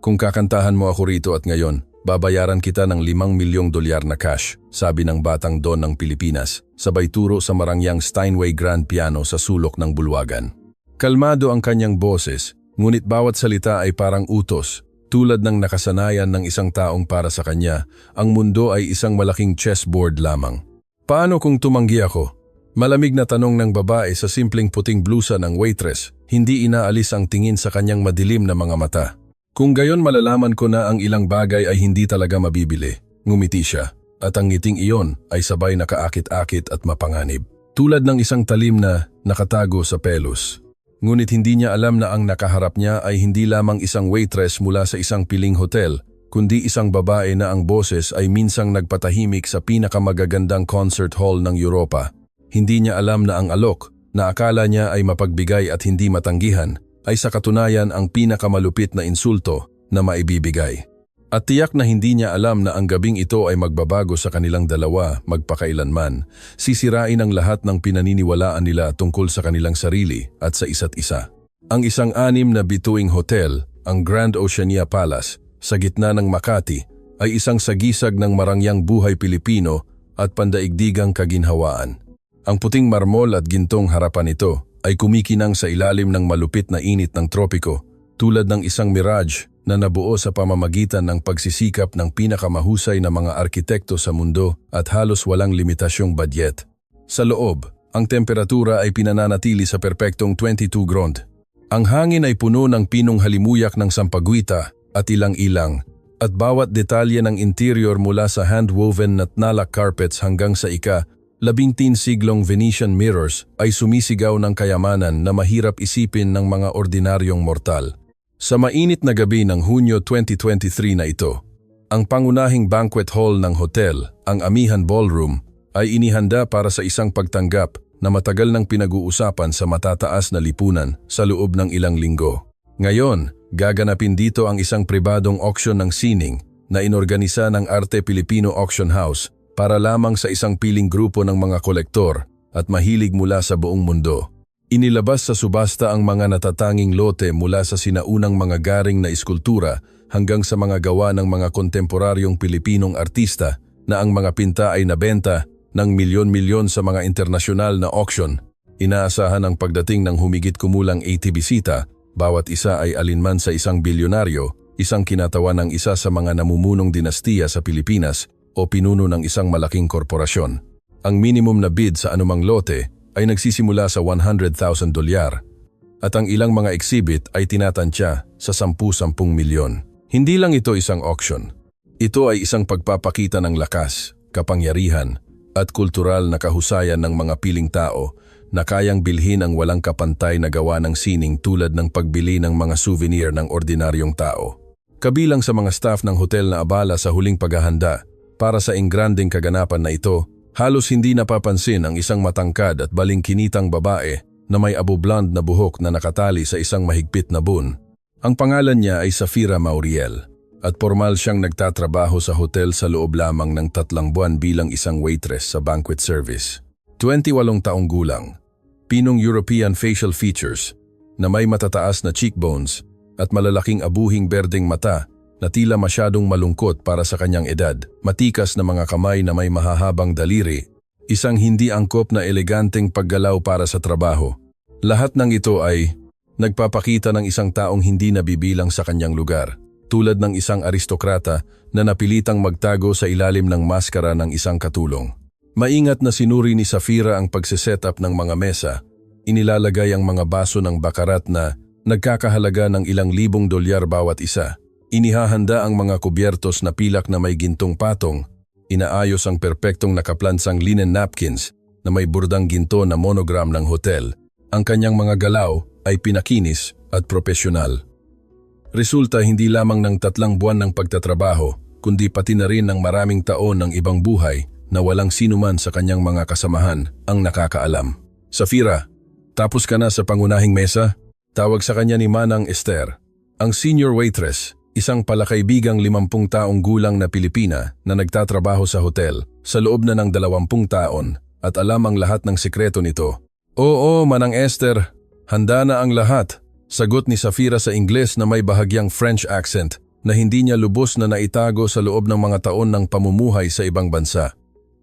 Kung kakantahan mo ako rito at ngayon, babayaran kita ng $5 milyong na cash, sabi ng batang Don ng Pilipinas, sabay turo sa marangyang Steinway grand piano sa sulok ng bulwagan. Kalmado ang kanyang boses, ngunit bawat salita ay parang utos. Tulad ng nakasanayan ng isang taong para sa kanya, ang mundo ay isang malaking chessboard lamang. Paano kung tumanggi ako? Malamig na tanong ng babae sa simpleng puting blusa ng waitress, hindi inaalis ang tingin sa kanyang madilim na mga mata. Kung gayon malalaman ko na ang ilang bagay ay hindi talaga mabibili. Ngumiti siya, at ang ngiting iyon ay sabay nakaakit-akit at mapanganib. Tulad ng isang talim na nakatago sa pelos. Ngunit hindi niya alam na ang nakaharap niya ay hindi lamang isang waitress mula sa isang piling hotel, kundi isang babae na ang boses ay minsang nagpatahimik sa pinakamagagandang concert hall ng Europa. Hindi niya alam na ang alok, na akala niya ay mapagbigay at hindi matanggihan, ay sa katunayan ang pinakamalupit na insulto na maibibigay. At tiyak na hindi niya alam na ang gabing ito ay magbabago sa kanilang dalawa magpakailanman. Sisirain ang lahat ng pinaniniwalaan nila tungkol sa kanilang sarili at sa isa't isa. Ang isang 6 na bituing hotel, ang Grand Oceania Palace, sa gitna ng Makati, ay isang sagisag ng marangyang buhay Pilipino at pandaigdigang kaginhawaan. Ang puting marmol at gintong harapan nito ay kumikinang sa ilalim ng malupit na init ng tropiko, tulad ng isang mirage na nabuo sa pamamagitan ng pagsisikap ng pinakamahusay na mga arkitekto sa mundo at halos walang limitasyong budget. Sa loob, ang temperatura ay pinananatili sa perpektong 22 grond. Ang hangin ay puno ng pinong halimuyak ng sampaguita at ilang-ilang, at bawat detalye ng interior mula sa hand-woven na tnalak carpets hanggang sa 19 siglong Venetian mirrors ay sumisigaw ng kayamanan na mahirap isipin ng mga ordinaryong mortal. Sa mainit na gabi ng Hunyo 2023 na ito, ang pangunahing banquet hall ng hotel, ang Amihan Ballroom, ay inihanda para sa isang pagtanggap na matagal nang pinag-uusapan sa matataas na lipunan sa loob ng ilang linggo. Ngayon, gaganapin dito ang isang pribadong auction ng sining na inorganisa ng Arte Filipino Auction House para lamang sa isang piling grupo ng mga kolektor at mahilig mula sa buong mundo. Inilabas sa subasta ang mga natatanging lote mula sa sinaunang mga garing na iskultura hanggang sa mga gawa ng mga kontemporaryong Pilipinong artista na ang mga pinta ay nabenta ng milyon-milyon sa mga internasyonal na auction. Inaasahan ang pagdating ng humigit kumulang 80 bisita, bawat isa ay alinman sa isang bilyonaryo, isang kinatawan ng isa sa mga namumunong dinastiya sa Pilipinas, o pinuno ng isang malaking korporasyon. Ang minimum na bid sa anumang lote ay nagsisimula sa $100,000 at ang ilang mga exhibit ay tinatantya sa 10-10 milyon. Hindi lang ito isang auction. Ito ay isang pagpapakita ng lakas, kapangyarihan at kultural na kahusayan ng mga piling tao na kayang bilhin ang walang kapantay na gawa ng sining tulad ng pagbili ng mga souvenir ng ordinaryong tao. Kabilang sa mga staff ng hotel na abala sa huling paghahanda, para sa ingranding kaganapan na ito, halos hindi napapansin ang isang matangkad at balingkinitang babae na may abo-blonde na buhok na nakatali sa isang mahigpit na bun. Ang pangalan niya ay Safira Mauriel at formal siyang nagtatrabaho sa hotel sa loob lamang ng 3 buwan bilang isang waitress sa banquet service. 28 taong gulang, pinong European facial features na may matataas na cheekbones at malalaking abuhing berdeng mata na tila masyadong malungkot para sa kanyang edad, matikas na mga kamay na may mahahabang daliri, isang hindi angkop na eleganteng paggalaw para sa trabaho. Lahat ng ito ay nagpapakita ng isang taong hindi nabibilang sa kanyang lugar, tulad ng isang aristokrata na napilitang magtago sa ilalim ng maskara ng isang katulong. Maingat na sinuri ni Safira ang pagsiset-up ng mga mesa, inilalagay ang mga baso ng bakarat na nagkakahalaga ng ilang libong dolyar bawat isa. Inihahanda ang mga kubyertos na pilak na may gintong patong, inaayos ang perpektong nakaplansang linen napkins na may burdang ginto na monogram ng hotel. Ang kanyang mga galaw ay pinakinis at propesyonal. Resulta hindi lamang ng 3 buwan ng pagtatrabaho, kundi pati na rin ng maraming taon ng ibang buhay na walang sinuman sa kanyang mga kasamahan ang nakakaalam. Safira, tapos ka na sa pangunahing mesa? Tawag sa kanya ni Manang Esther, ang senior waitress, isang palakaibigang 50 taong gulang na Pilipina na nagtatrabaho sa hotel sa loob na ng 20 taon at alam ang lahat ng sikreto nito. Oo, Manang Esther, handa na ang lahat, sagot ni Safira sa Ingles na may bahagyang French accent na hindi niya lubos na naitago sa loob ng mga taon ng pamumuhay sa ibang bansa.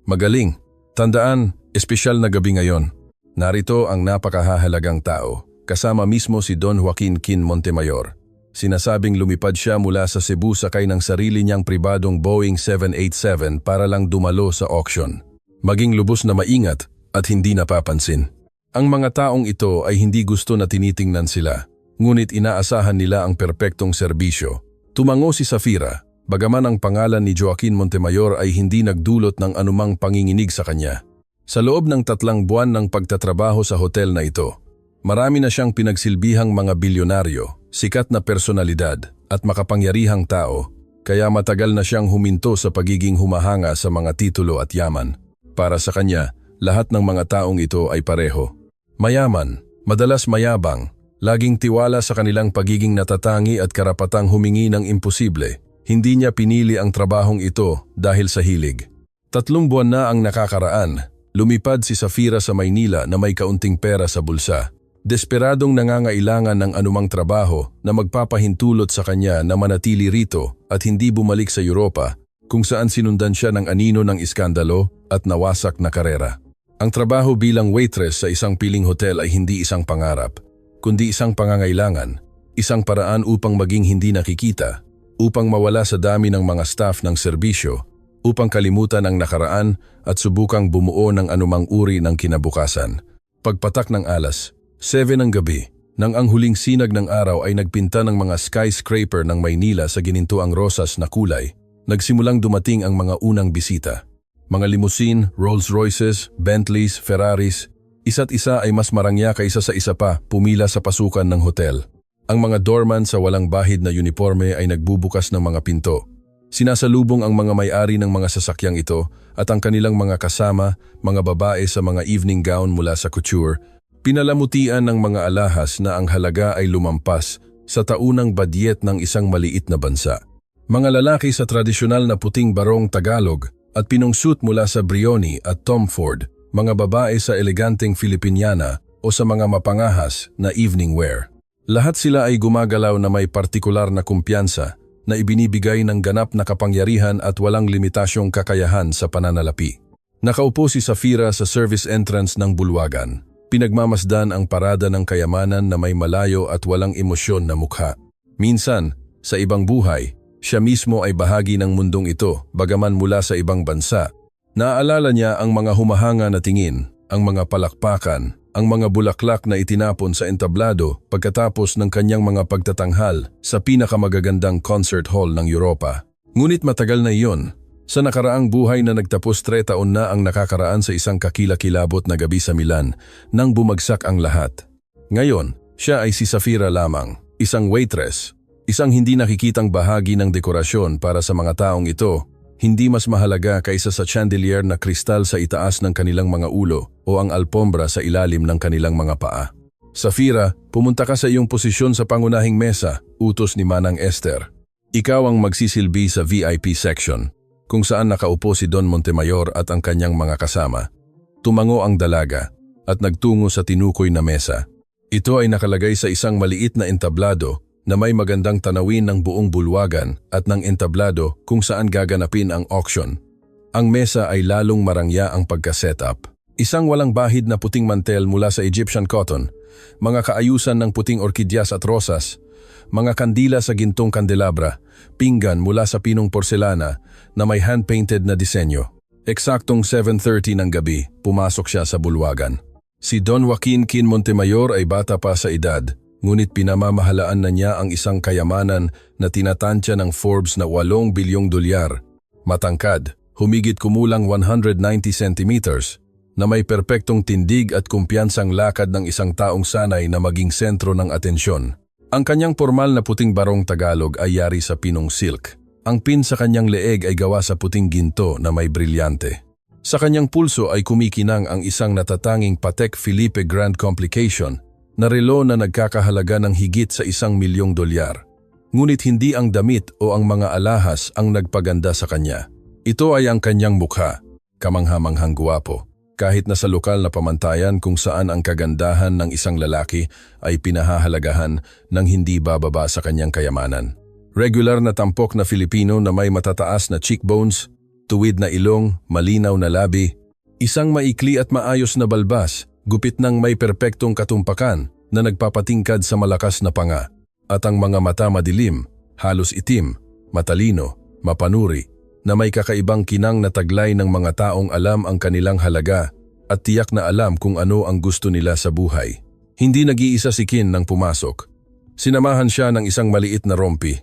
Magaling. Tandaan, espesyal na gabi ngayon. Narito ang napakahahalagang tao, kasama mismo si Don Joaquin Quin Montemayor. Sinasabing lumipad siya mula sa Cebu sakay ng sarili niyang pribadong Boeing 787 para lang dumalo sa auction. Maging lubos na maingat at hindi napapansin. Ang mga taong ito ay hindi gusto na tinitingnan sila, ngunit inaasahan nila ang perpektong serbisyo. Tumango si Safira, bagaman ang pangalan ni Joaquin Montemayor ay hindi nagdulot ng anumang panginginig sa kanya. Sa loob ng 3 buwan ng pagtatrabaho sa hotel na ito, marami na siyang pinagsilbihang mga bilyonaryo, sikat na personalidad at makapangyarihang tao, kaya matagal na siyang huminto sa pagiging humahanga sa mga titulo at yaman. Para sa kanya, lahat ng mga taong ito ay pareho. Mayaman, madalas mayabang, laging tiwala sa kanilang pagiging natatangi at karapatang humingi ng imposible. Hindi niya pinili ang trabahong ito dahil sa hilig. 3 buwan na ang nakakaraan, lumipad si Safira sa Maynila na may kaunting pera sa bulsa. Desperadong nangangailangan ng anumang trabaho na magpapahintulot sa kanya na manatili rito at hindi bumalik sa Europa, kung saan sinundan siya ng anino ng iskandalo at nawasak na karera. Ang trabaho bilang waitress sa isang piling hotel ay hindi isang pangarap, kundi isang pangangailangan, isang paraan upang maging hindi nakikita, upang mawala sa dami ng mga staff ng serbisyo, upang kalimutan ang nakaraan at subukang bumuo ng anumang uri ng kinabukasan. Pagpatak ng alas, 7 ng gabi, nang ang huling sinag ng araw ay nagpinta ng mga skyscraper ng Maynila sa ginintuang rosas na kulay, nagsimulang dumating ang mga unang bisita. Mga limousine, Rolls Royces, Bentleys, Ferraris, isa't isa ay mas marangya kaysa sa isa pa pumila sa pasukan ng hotel. Ang mga doorman sa walang bahid na uniforme ay nagbubukas ng mga pinto. Sinasalubong ang mga may-ari ng mga sasakyang ito at ang kanilang mga kasama, mga babae sa mga evening gown mula sa couture, pinalamutian ng mga alahas na ang halaga ay lumampas sa taunang badyet ng isang maliit na bansa. Mga lalaki sa tradisyonal na puting barong Tagalog at pinungsuit mula sa Brioni at Tom Ford, mga babae sa eleganteng Filipiniana o sa mga mapangahas na evening wear. Lahat sila ay gumagalaw na may partikular na kumpiyansa na ibinibigay ng ganap na kapangyarihan at walang limitasyong kakayahan sa pananalapi. Nakaupo si Safira sa service entrance ng bulwagan. Pinagmamasdan ang parada ng kayamanan na may malayo at walang emosyon na mukha. Minsan, sa ibang buhay, siya mismo ay bahagi ng mundong ito, bagaman mula sa ibang bansa. Naaalala niya ang mga humahanga na tingin, ang mga palakpakan, ang mga bulaklak na itinapon sa entablado pagkatapos ng kanyang mga pagtatanghal sa pinakamagagandang concert hall ng Europa. Ngunit matagal na iyon. Sa nakaraang buhay na nagtapos 3 taon na ang nakakaraan sa isang kakilakilabot na gabi sa Milan nang bumagsak ang lahat. Ngayon, siya ay si Safira lamang, isang waitress. Isang hindi nakikitang bahagi ng dekorasyon para sa mga taong ito, hindi mas mahalaga kaysa sa chandelier na kristal sa itaas ng kanilang mga ulo o ang alpombra sa ilalim ng kanilang mga paa. Safira, pumunta ka sa iyong posisyon sa pangunahing mesa, utos ni Manang Esther. Ikaw ang magsisilbi sa VIP section, kung saan nakaupo si Don Montemayor at ang kanyang mga kasama. Tumango ang dalaga at nagtungo sa tinukoy na mesa. Ito ay nakalagay sa isang maliit na entablado na may magandang tanawin ng buong bulwagan at ng entablado kung saan gaganapin ang auction. Ang mesa ay lalong marangya ang pagka-setup. Isang walang bahid na puting mantel mula sa Egyptian cotton, mga kaayusan ng puting orkidyas at rosas, mga kandila sa gintong kandelabra, pinggan mula sa pinong porselana na may hand-painted na disenyo. Eksaktong 7:30 ng gabi, pumasok siya sa bulwagan. Si Don Joaquin Quin Montemayor ay bata pa sa edad, ngunit pinamamahalaan na niya ang isang kayamanan na tinatantya ng Forbes na 8 bilyong dolyar. Matangkad, humigit kumulang 190 centimeters, na may perpektong tindig at kumpiyansang lakad ng isang taong sanay na maging sentro ng atensyon. Ang kanyang formal na puting barong Tagalog ay yari sa pinong silk. Ang pin sa kanyang leeg ay gawa sa puting ginto na may brilyante. Sa kanyang pulso ay kumikinang ang isang natatanging Patek Philippe Grand Complication na relo na nagkakahalaga ng higit sa 1 milyong dolyar. Ngunit hindi ang damit o ang mga alahas ang nagpaganda sa kanya. Ito ay ang kanyang mukha, kamanghamanghang guwapo, kahit na sa lokal na pamantayan kung saan ang kagandahan ng isang lalaki ay pinahahalagahan ng hindi bababa sa kanyang kayamanan. Regular na tampok na Filipino na may matataas na cheekbones, tuwid na ilong, malinaw na labi. Isang maikli at maayos na balbas, gupit ng may perpektong katumpakan na nagpapatingkad sa malakas na panga. At ang mga mata madilim, halos itim, matalino, mapanuri, na may kakaibang kinang na taglay ng mga taong alam ang kanilang halaga at tiyak na alam kung ano ang gusto nila sa buhay. Hindi nag-iisa si Kin nang pumasok. Sinamahan siya ng isang maliit na rompi,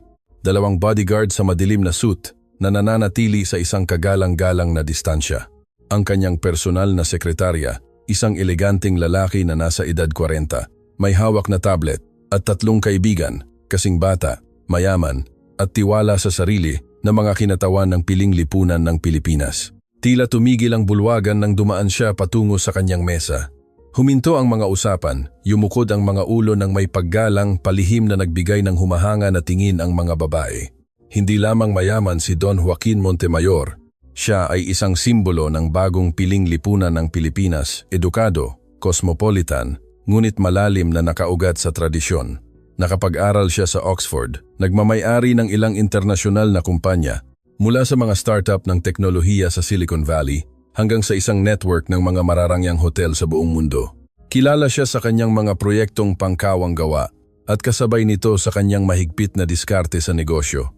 2 bodyguard sa madilim na suit na nananatili sa isang kagalang-galang na distansya. Ang kanyang personal na sekretarya, isang eleganteng lalaki na nasa edad 40, may hawak na tablet at 3 kaibigan, kasing bata, mayaman at tiwala sa sarili na mga kinatawan ng piling lipunan ng Pilipinas. Tila tumigil ang bulwagan nang dumaan siya patungo sa kanyang mesa. Huminto ang mga usapan, yumukod ang mga ulo ng may paggalang, palihim na nagbigay ng humahanga na tingin ang mga babae. Hindi lamang mayaman si Don Joaquin Montemayor, siya ay isang simbolo ng bagong piling lipunan ng Pilipinas, edukado, cosmopolitan, ngunit malalim na nakaugat sa tradisyon. Nakapag-aral siya sa Oxford, nagmamay-ari ng ilang internasyonal na kumpanya, mula sa mga startup ng teknolohiya sa Silicon Valley, hanggang sa isang network ng mga mararangyang hotel sa buong mundo. Kilala siya sa kanyang mga proyektong pangkawang gawa at kasabay nito sa kanyang mahigpit na diskarte sa negosyo.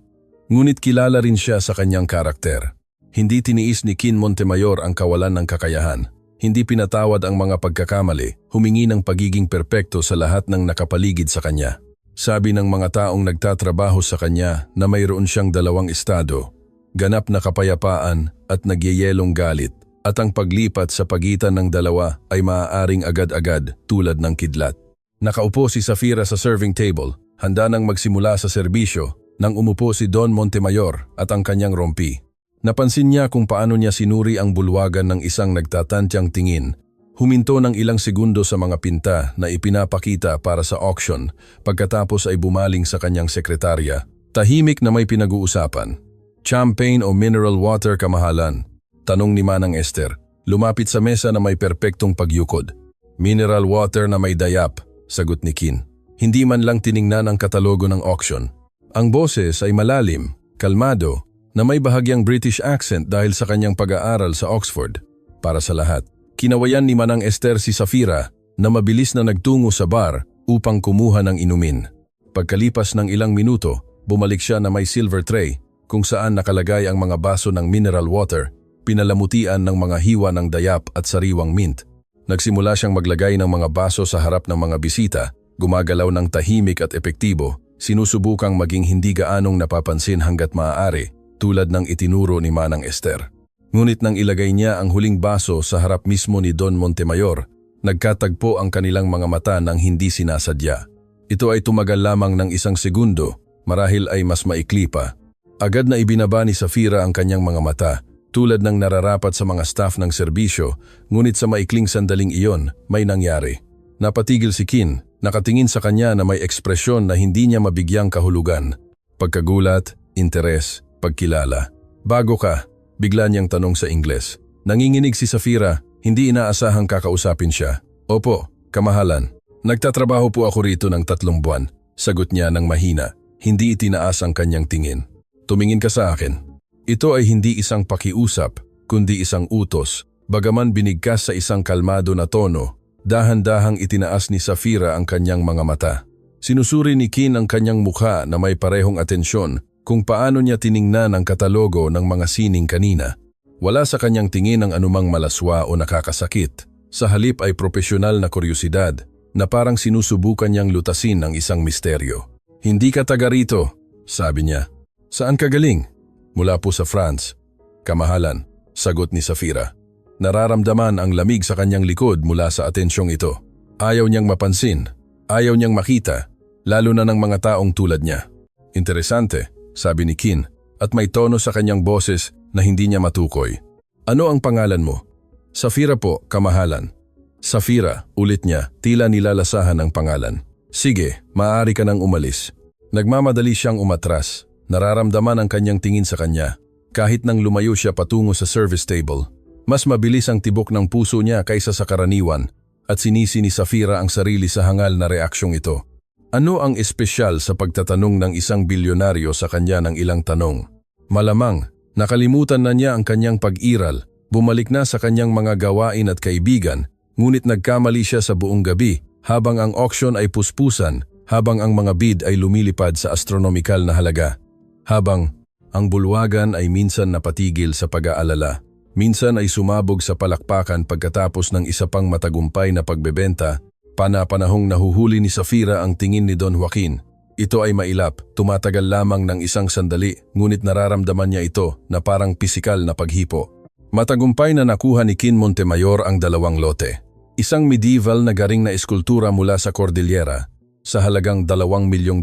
Ngunit kilala rin siya sa kanyang karakter. Hindi tiniis ni Kin Montemayor ang kawalan ng kakayahan. Hindi pinatawad ang mga pagkakamali, humingi ng pagiging perpekto sa lahat ng nakapaligid sa kanya. Sabi ng mga taong nagtatrabaho sa kanya na mayroon siyang 2 estado, ganap na kapayapaan at nagyeyelong galit. At ang paglipat sa pagitan ng dalawa ay maaaring agad-agad tulad ng kidlat. Nakaupo si Safira sa serving table, handa nang magsimula sa serbisyo, nang umupo si Don Montemayor at ang kanyang rompi. Napansin niya kung paano niya sinuri ang bulwagan ng isang nagtatantyang tingin. Huminto ng ilang segundo sa mga pinta na ipinapakita para sa auction, pagkatapos ay bumaling sa kanyang sekretarya. Tahimik na may pinag-uusapan. Champagne o mineral water, kamahalan? Tanong ni Manang Esther, lumapit sa mesa na may perpektong pagyukod. Mineral water na may dayap, sagot ni Kin. Hindi man lang tiningnan ang katalogo ng auction. Ang boses ay malalim, kalmado, na may bahagyang British accent dahil sa kanyang pag-aaral sa Oxford. Para sa lahat, kinawayan ni Manang Esther si Safira na mabilis na nagtungo sa bar upang kumuha ng inumin. Pagkalipas ng ilang minuto, bumalik siya na may silver tray kung saan nakalagay ang mga baso ng mineral water, pinalamutian ng mga hiwa ng dayap at sariwang mint. Nagsimula siyang maglagay ng mga baso sa harap ng mga bisita, gumagalaw ng tahimik at epektibo, sinusubukang maging hindi gaanong napapansin hanggat maaari, tulad ng itinuro ni Manang Esther. Ngunit nang ilagay niya ang huling baso sa harap mismo ni Don Montemayor, nagkatagpo ang kanilang mga mata nang hindi sinasadya. Ito ay tumagal lamang ng 1 segundo, marahil ay mas maikli pa. Agad na ibinaba ni Safira ang kanyang mga mata, tulad ng nararapat sa mga staff ng serbisyo, ngunit sa maikling sandaling iyon, may nangyari. Napatigil si Kin, nakatingin sa kanya na may ekspresyon na hindi niya mabigyang kahulugan. Pagkagulat, interes, pagkilala. Bago ka, bigla niyang tanong sa Ingles. Nanginginig si Safira, hindi inaasahang kakausapin siya. Opo, kamahalan. Nagtatrabaho po ako rito ng 3 buwan, sagot niya ng mahina. Hindi itinaas ang kanyang tingin. Tumingin ka sa akin. Ito ay hindi isang pakiusap, kundi isang utos. Bagaman binigkas sa isang kalmado na tono, dahan-dahang itinaas ni Safira ang kanyang mga mata. Sinusuri ni Kin ang kanyang mukha na may parehong atensyon kung paano niya tiningnan ang katalogo ng mga sining kanina. Wala sa kanyang tingin ang anumang malaswa o nakakasakit. Sa halip ay propesyonal na kuryosidad na parang sinusubukan niyang lutasin ang isang misteryo. Hindi ka taga rito, sabi niya. Saan ka galing? Mula po sa France. Kamahalan, sagot ni Safira. Nararamdaman ang lamig sa kanyang likod mula sa atensyong ito. Ayaw niyang mapansin, ayaw niyang makita, lalo na ng mga taong tulad niya. Interesante, sabi ni Kin, at may tono sa kanyang boses na hindi niya matukoy. Ano ang pangalan mo? Safira po, kamahalan. Safira, ulit niya, tila nilalasahan ang pangalan. Sige, maaari ka nang umalis. Nagmamadali siyang umatras. Nararamdaman ang kanyang tingin sa kanya. Kahit nang lumayo siya patungo sa service table, mas mabilis ang tibok ng puso niya kaysa sa karaniwan at sinisi ni Safira ang sarili sa hangal na reaksyong ito. Ano ang espesyal sa pagtatanong ng isang bilyonaryo sa kanya ng ilang tanong? Malamang, nakalimutan na niya ang kanyang pag-iral, bumalik na sa kanyang mga gawain at kaibigan, ngunit nagkamali siya sa buong gabi habang ang auction ay puspusan, habang ang mga bid ay lumilipad sa astronomikal na halaga. Habang ang bulwagan ay minsan napatigil sa pag-aalala, minsan ay sumabog sa palakpakan pagkatapos ng isa pang matagumpay na pagbebenta, panahong nahuhuli ni Safira ang tingin ni Don Joaquin. Ito ay mailap, tumatagal lamang ng isang sandali, ngunit nararamdaman niya ito na parang pisikal na paghipo. Matagumpay na nakuha ni Kin Montemayor ang 2 lote. Isang medieval na garing na eskultura mula sa Cordillera sa halagang $2 milyong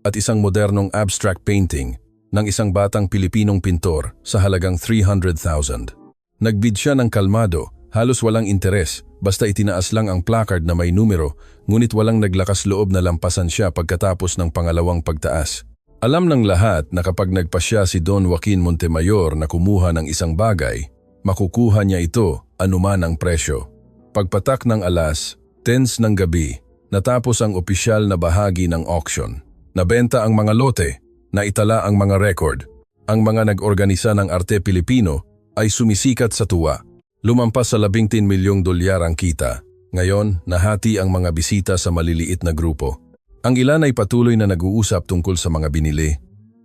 at isang modernong abstract painting ng isang batang Pilipinong pintor sa halagang 300,000. Nagbid siya ng kalmado, halos walang interes, basta itinaas lang ang placard na may numero, ngunit walang naglakas loob na lampasan siya pagkatapos ng pangalawang pagtaas. Alam ng lahat na kapag nagpasya si Don Joaquin Montemayor na kumuha ng isang bagay, makukuha niya ito anuman ang presyo. Pagpatak ng alas, 10 ng gabi, natapos ang opisyal na bahagi ng auction. Nabenta ang mga lote, naitala ang mga record. Ang mga nag-organisa ng arte Pilipino ay sumisikat sa tuwa. Lumampas sa $10 milyong ang kita. Ngayon, nahati ang mga bisita sa maliliit na grupo. Ang ilan ay patuloy na nag-uusap tungkol sa mga binili.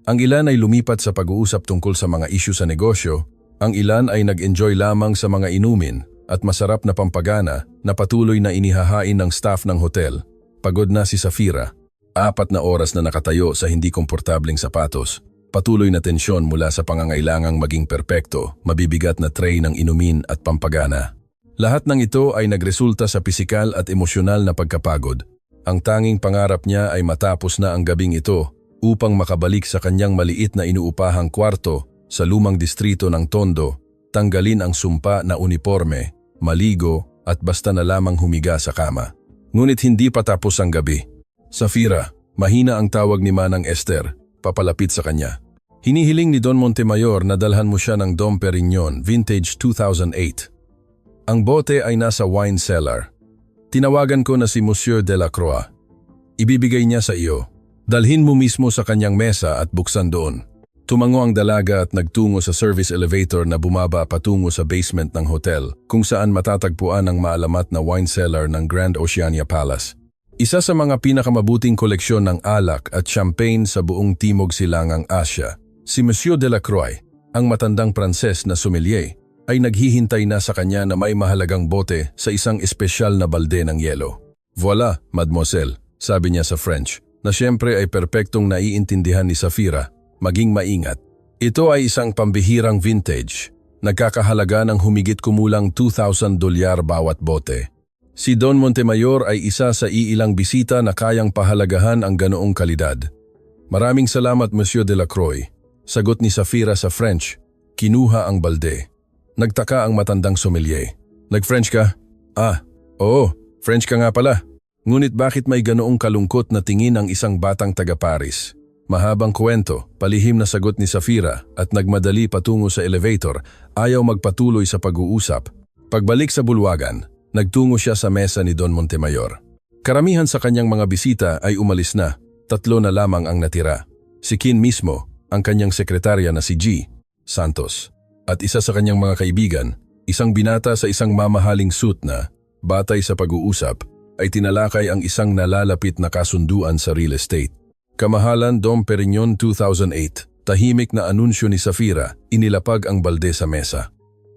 Ang ilan ay lumipat sa pag-uusap tungkol sa mga isyu sa negosyo. Ang ilan ay nag-enjoy lamang sa mga inumin at masarap na pampagana na patuloy na inihahain ng staff ng hotel. Pagod na si Safira. 4 na oras na nakatayo sa hindi komportableng sapatos. Patuloy na tensyon mula sa pangangailangang maging perpekto, mabibigat na tray ng inumin at pampagana. Lahat ng ito ay nagresulta sa pisikal at emosyonal na pagkapagod. Ang tanging pangarap niya ay matapos na ang gabing ito upang makabalik sa kanyang maliit na inuupahang kwarto sa lumang distrito ng Tondo, tanggalin ang sumpa na uniforme, maligo at basta na lamang humiga sa kama. Ngunit hindi pa tapos ang gabi. Safira, mahina ang tawag ni Manang Esther, papalapit sa kanya. Hinihiling ni Don Montemayor na dalhan mo siya ng Dom Perignon, vintage 2008. Ang bote ay nasa wine cellar. Tinawagan ko na si Monsieur Delacroix. Ibibigay niya sa iyo. Dalhin mo mismo sa kanyang mesa at buksan doon. Tumango ang dalaga at nagtungo sa service elevator na bumaba patungo sa basement ng hotel, kung saan matatagpuan ang maalamat na wine cellar ng Grand Oceania Palace. Isa sa mga pinakamabuting koleksyon ng alak at champagne sa buong Timog Silangang Asya. Si Monsieur Delacroix, ang matandang Pranses na sommelier, ay naghihintay na sa kanya na may mahalagang bote sa isang espesyal na balde ng yelo. Voila, mademoiselle, sabi niya sa French, na siyempre ay perpektong naiintindihan ni Safira, maging maingat. Ito ay isang pambihirang vintage, nagkakahalaga ng humigit kumulang $2,000 bawat bote. Si Don Montemayor ay isa sa iilang bisita na kayang pahalagahan ang ganoong kalidad. Maraming salamat, Monsieur Delacroix. Sagot ni Safira sa French, kinuha ang balde. Nagtaka ang matandang sommelier. Nag-French ka? Oo, French ka nga pala. Ngunit bakit may ganoong kalungkot na tingin ang isang batang taga-Paris? Mahabang kwento, palihim na sagot ni Safira at nagmadali patungo sa elevator, ayaw magpatuloy sa pag-uusap. Pagbalik sa bulwagan, nagtungo siya sa mesa ni Don Montemayor. Karamihan sa kanyang mga bisita ay umalis na, 3 na lamang ang natira. Si Kin mismo, ang kanyang sekretarya na si G. Santos, at isa sa kanyang mga kaibigan, isang binata sa isang mamahaling suit na, batay sa pag-uusap, ay tinalakay ang isang nalalapit na kasunduan sa real estate. Kamahalan Dom Perignon 2008, tahimik na anunsyo ni Safira, inilapag ang balde sa mesa.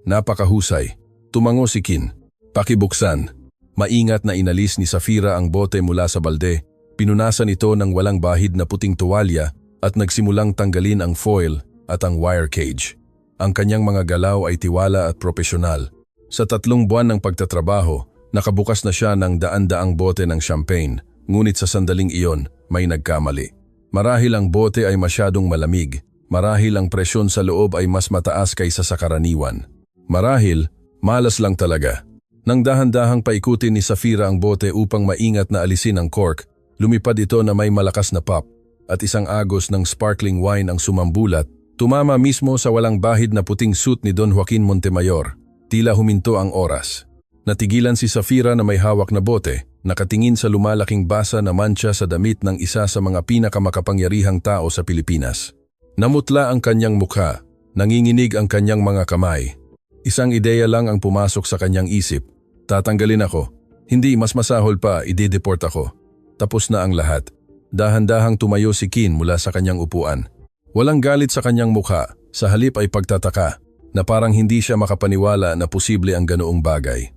Napakahusay. Tumango si Kin. Pakibuksan. Maingat na inalis ni Safira ang bote mula sa balde, pinunasan ito ng walang bahid na puting tuwalya at nagsimulang tanggalin ang foil at ang wire cage. Ang kanyang mga galaw ay tiwala at propesyonal. Sa 3 buwan ng pagtatrabaho, nakabukas na siya ng daan-daang bote ng champagne, ngunit sa sandaling iyon, may nagkamali. Marahil ang bote ay masyadong malamig, marahil ang presyon sa loob ay mas mataas kaysa sa karaniwan. Marahil, malas lang talaga. Nang dahan-dahang paikutin ni Safira ang bote upang maingat na alisin ang cork, lumipad ito na may malakas na pop, at isang agos ng sparkling wine ang sumambulat, tumama mismo sa walang bahid na puting suit ni Don Joaquin Montemayor. Tila huminto ang oras. Natigilan si Safira na may hawak na bote, nakatingin sa lumalaking basa na mantsa sa damit ng isa sa mga pinakamakapangyarihang tao sa Pilipinas. Namutla ang kanyang mukha, nanginginig ang kanyang mga kamay. Isang ideya lang ang pumasok sa kanyang isip. Tatanggalin ako. Hindi, mas masahol pa, i-deport ako. Tapos na ang lahat. Dahan-dahang tumayo si Kin mula sa kanyang upuan. Walang galit sa kanyang mukha, sa halip ay pagtataka, na parang hindi siya makapaniwala na posible ang ganoong bagay.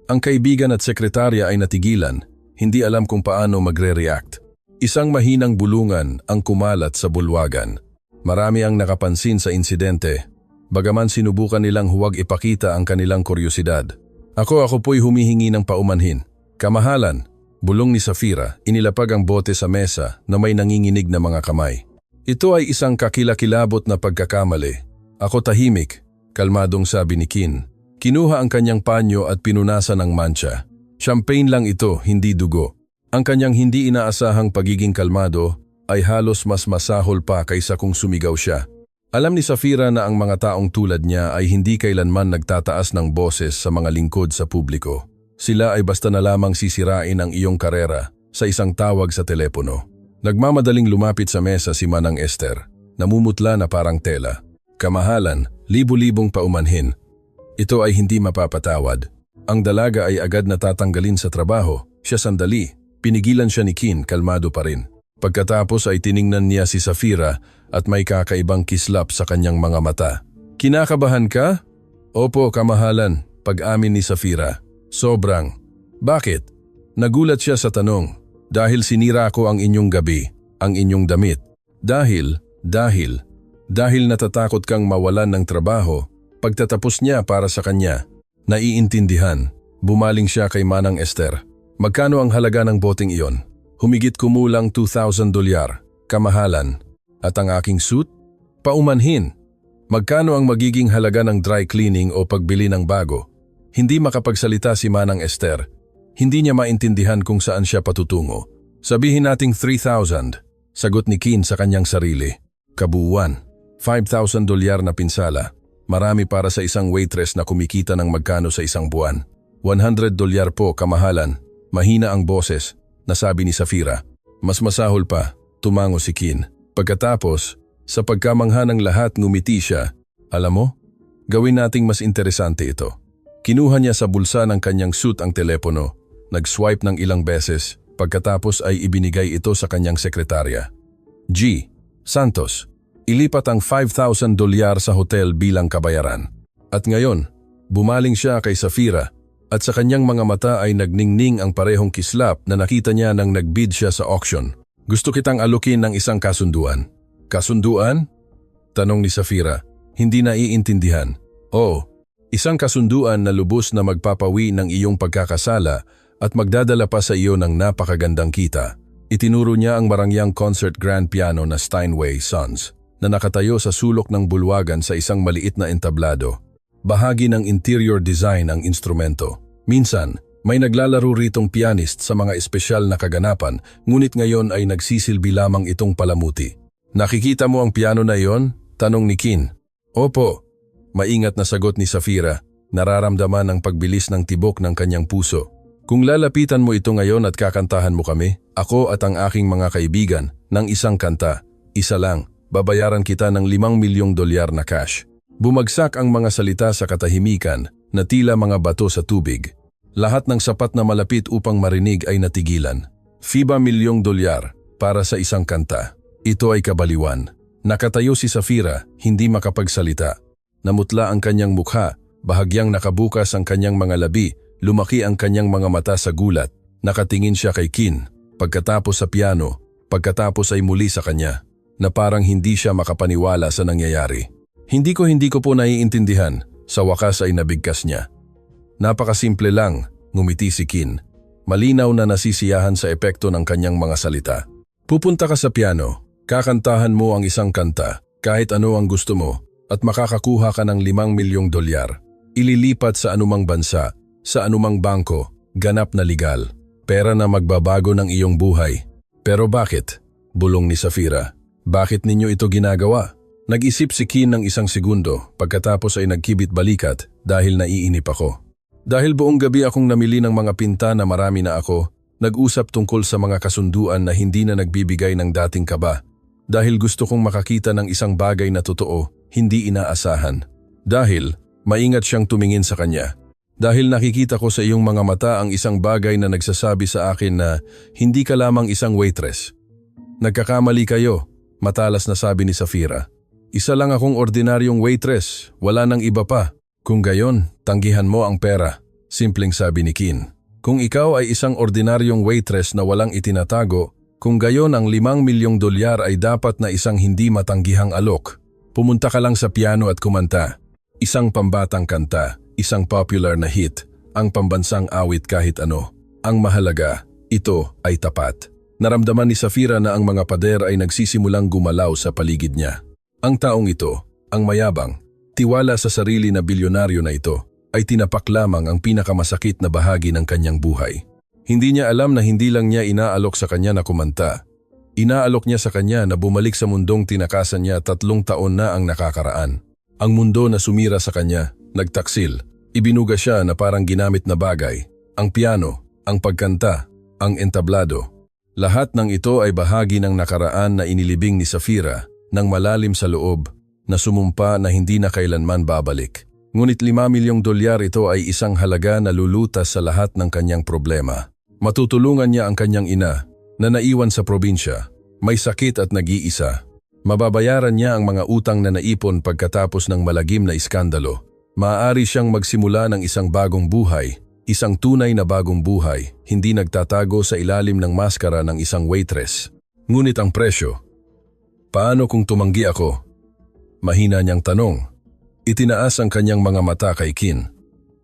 Ang kaibigan at sekretarya ay natigilan, hindi alam kung paano magre-react. Isang mahinang bulungan ang kumalat sa bulwagan. Marami ang nakapansin sa insidente, bagaman sinubukan nilang huwag ipakita ang kanilang kuryosidad. Ako po'y humihingi ng paumanhin. Kamahalan, bulong ni Safira, inilapag ang bote sa mesa na may nanginginig na mga kamay. Ito ay isang kakilakilabot na pagkakamali. Ako tahimik, kalmadong sabi ni Kin. Kinuha ang kanyang panyo at pinunasan ng mantsa. Champagne lang ito, hindi dugo. Ang kanyang hindi inaasahang pagiging kalmado ay halos mas masahol pa kaysa kung sumigaw siya. Alam ni Safira na ang mga taong tulad niya ay hindi kailanman nagtataas ng boses sa mga lingkod sa publiko. Sila ay basta na lamang sisirain ang iyong karera sa isang tawag sa telepono. Nagmamadaling lumapit sa mesa si Manang Esther, namumutla na parang tela. Kamahalan, libu-libong paumanhin. Ito ay hindi mapapatawad. Ang dalaga ay agad natatanggalin sa trabaho. Siya sandali. Pinigilan siya ni Kin, kalmado pa rin. Pagkatapos ay tiningnan niya si Safira at may kakaibang kislap sa kanyang mga mata. Kinakabahan ka? Opo, kamahalan, pag-amin ni Safira. Sobrang. Bakit? Nagulat siya sa tanong. Dahil sinira ko ang inyong gabi, ang inyong damit. Dahil natatakot kang mawalan ng trabaho. Pagtatapos niya para sa kanya, naiintindihan, bumaling siya kay Manang Esther. Magkano ang halaga ng boteng iyon? Humigit kumulang $2,000, kamahalan. At ang aking suit? Paumanhin. Magkano ang magiging halaga ng dry cleaning o pagbili ng bago? Hindi makapagsalita si Manang Esther. Hindi niya maintindihan kung saan siya patutungo. Sabihin nating $3,000, sagot ni Kin sa kanyang sarili. Kabuuan, $5,000 na pinsala. Marami para sa isang waitress na kumikita ng magkano sa isang buwan. $100 po, kamahalan. Mahina ang boses, nasabi ni Safira. Mas masahol pa, tumango si Kin. Pagkatapos, sa pagkamangha ng lahat ngumiti siya. Alam mo, gawin nating mas interesante ito. Kinuha niya sa bulsa ng kanyang suit ang telepono, nag-swipe ng ilang beses, pagkatapos ay ibinigay ito sa kanyang sekretarya. G. Santos. Ilipat ang $5,000 sa hotel bilang kabayaran. At ngayon, bumaling siya kay Safira at sa kanyang mga mata ay nagningning ang parehong kislap na nakita niya nang nagbid siya sa auction. Gusto kitang alukin ng isang kasunduan. Kasunduan? Tanong ni Safira, hindi naiintindihan. Oo, isang kasunduan na lubos na magpapawi ng iyong pagkakasala at magdadala pa sa iyo ng napakagandang kita. Itinuro niya ang marangyang concert grand piano na Steinway Sons na nakatayo sa sulok ng bulwagan sa isang maliit na entablado. Bahagi ng interior design ang instrumento. Minsan, may naglalaro ritong pianist sa mga espesyal na kaganapan, ngunit ngayon ay nagsisilbi lamang itong palamuti. Nakikita mo ang piano na iyon? Tanong ni Kin. Opo. Maingat na sagot ni Safira, nararamdaman ang pagbilis ng tibok ng kanyang puso. Kung lalapitan mo ito ngayon at kakantahan mo kami, ako at ang aking mga kaibigan, ng isang kanta, isa lang, babayaran kita ng $5 milyong na cash. Bumagsak ang mga salita sa katahimikan na tila mga bato sa tubig. Lahat ng sapat na malapit upang marinig ay natigilan. $5 milyong para sa isang kanta. Ito ay kabaliwan. Nakatayo si Safira, hindi makapagsalita. Namutla ang kanyang mukha, bahagyang nakabukas ang kanyang mga labi, lumaki ang kanyang mga mata sa gulat. Nakatingin siya kay Kin, pagkatapos sa piano, pagkatapos ay muli sa kanya, na parang hindi siya makapaniwala sa nangyayari. Hindi ko po naiintindihan, sa wakas ay nabigkas niya. Napakasimple lang, ngumiti si Kin. Malinaw na nasisiyahan sa epekto ng kanyang mga salita. Pupunta ka sa piano, kakantahan mo ang isang kanta, kahit ano ang gusto mo, at makakakuha ka ng $5 milyong. Ililipat sa anumang bansa, sa anumang bangko, ganap na legal. Pera na magbabago ng iyong buhay. Pero bakit? Bulong ni Safira. Bakit ninyo ito ginagawa? Nag-isip si Kin ng isang segundo, pagkatapos ay nagkibit balikat dahil naiinip ako. Dahil buong gabi akong namili ng mga pinta na marami na ako, Nag-usap tungkol sa mga kasunduan na hindi na nagbibigay ng dating kaba. Dahil gusto kong makakita ng isang bagay na totoo, hindi inaasahan. Dahil, maingat siyang tumingin sa kanya. Dahil nakikita ko sa iyong mga mata ang isang bagay na nagsasabi sa akin na hindi ka lamang isang waitress. Nagkakamali kayo, matalas na sabi ni Safira. Isa lang akong ordinaryong waitress, wala nang iba pa. Kung gayon, tanggihan mo ang pera, simpleng sabi ni Kin. Kung ikaw ay isang ordinaryong waitress na walang itinatago, kung gayon ang 5 milyong dolyar ay dapat na isang hindi matanggihang alok. Pumunta ka lang sa piano at kumanta. Isang pambatang kanta, isang popular na hit, ang pambansang awit kahit ano. Ang mahalaga, ito ay tapat. Naramdaman ni Safira na ang mga pader ay nagsisimulang gumalaw sa paligid niya. Ang taong ito, ang mayabang, tiwala sa sarili na bilyonaryo na ito, ay tinapak lamang ang pinakamasakit na bahagi ng kanyang buhay. Hindi niya alam na hindi lang niya inaalok sa kanya na kumanta. Inaalok niya sa kanya na bumalik sa mundong tinakasan niya 3 taon na ang nakakaraan. Ang mundo na sumira sa kanya, nagtaksil, ibinuga siya na parang ginamit na bagay. Ang piano, ang pagkanta, ang entablado. Lahat ng ito ay bahagi ng nakaraan na inilibing ni Safira ng malalim sa loob na sumumpa na hindi na kailanman babalik. Ngunit 5 milyong dolyar ito ay isang halaga na lulutas sa lahat ng kanyang problema. Matutulungan niya ang kanyang ina na naiwan sa probinsya, may sakit at nag-iisa. Mababayaran niya ang mga utang na naipon pagkatapos ng malagim na iskandalo. Maaari siyang magsimula ng isang bagong buhay, isang tunay na bagong buhay, hindi nagtatago sa ilalim ng maskara ng isang waitress. Ngunit ang presyo. Paano kung tumanggi ako? Mahina niyang tanong. Itinaas ang kanyang mga mata kay Kin.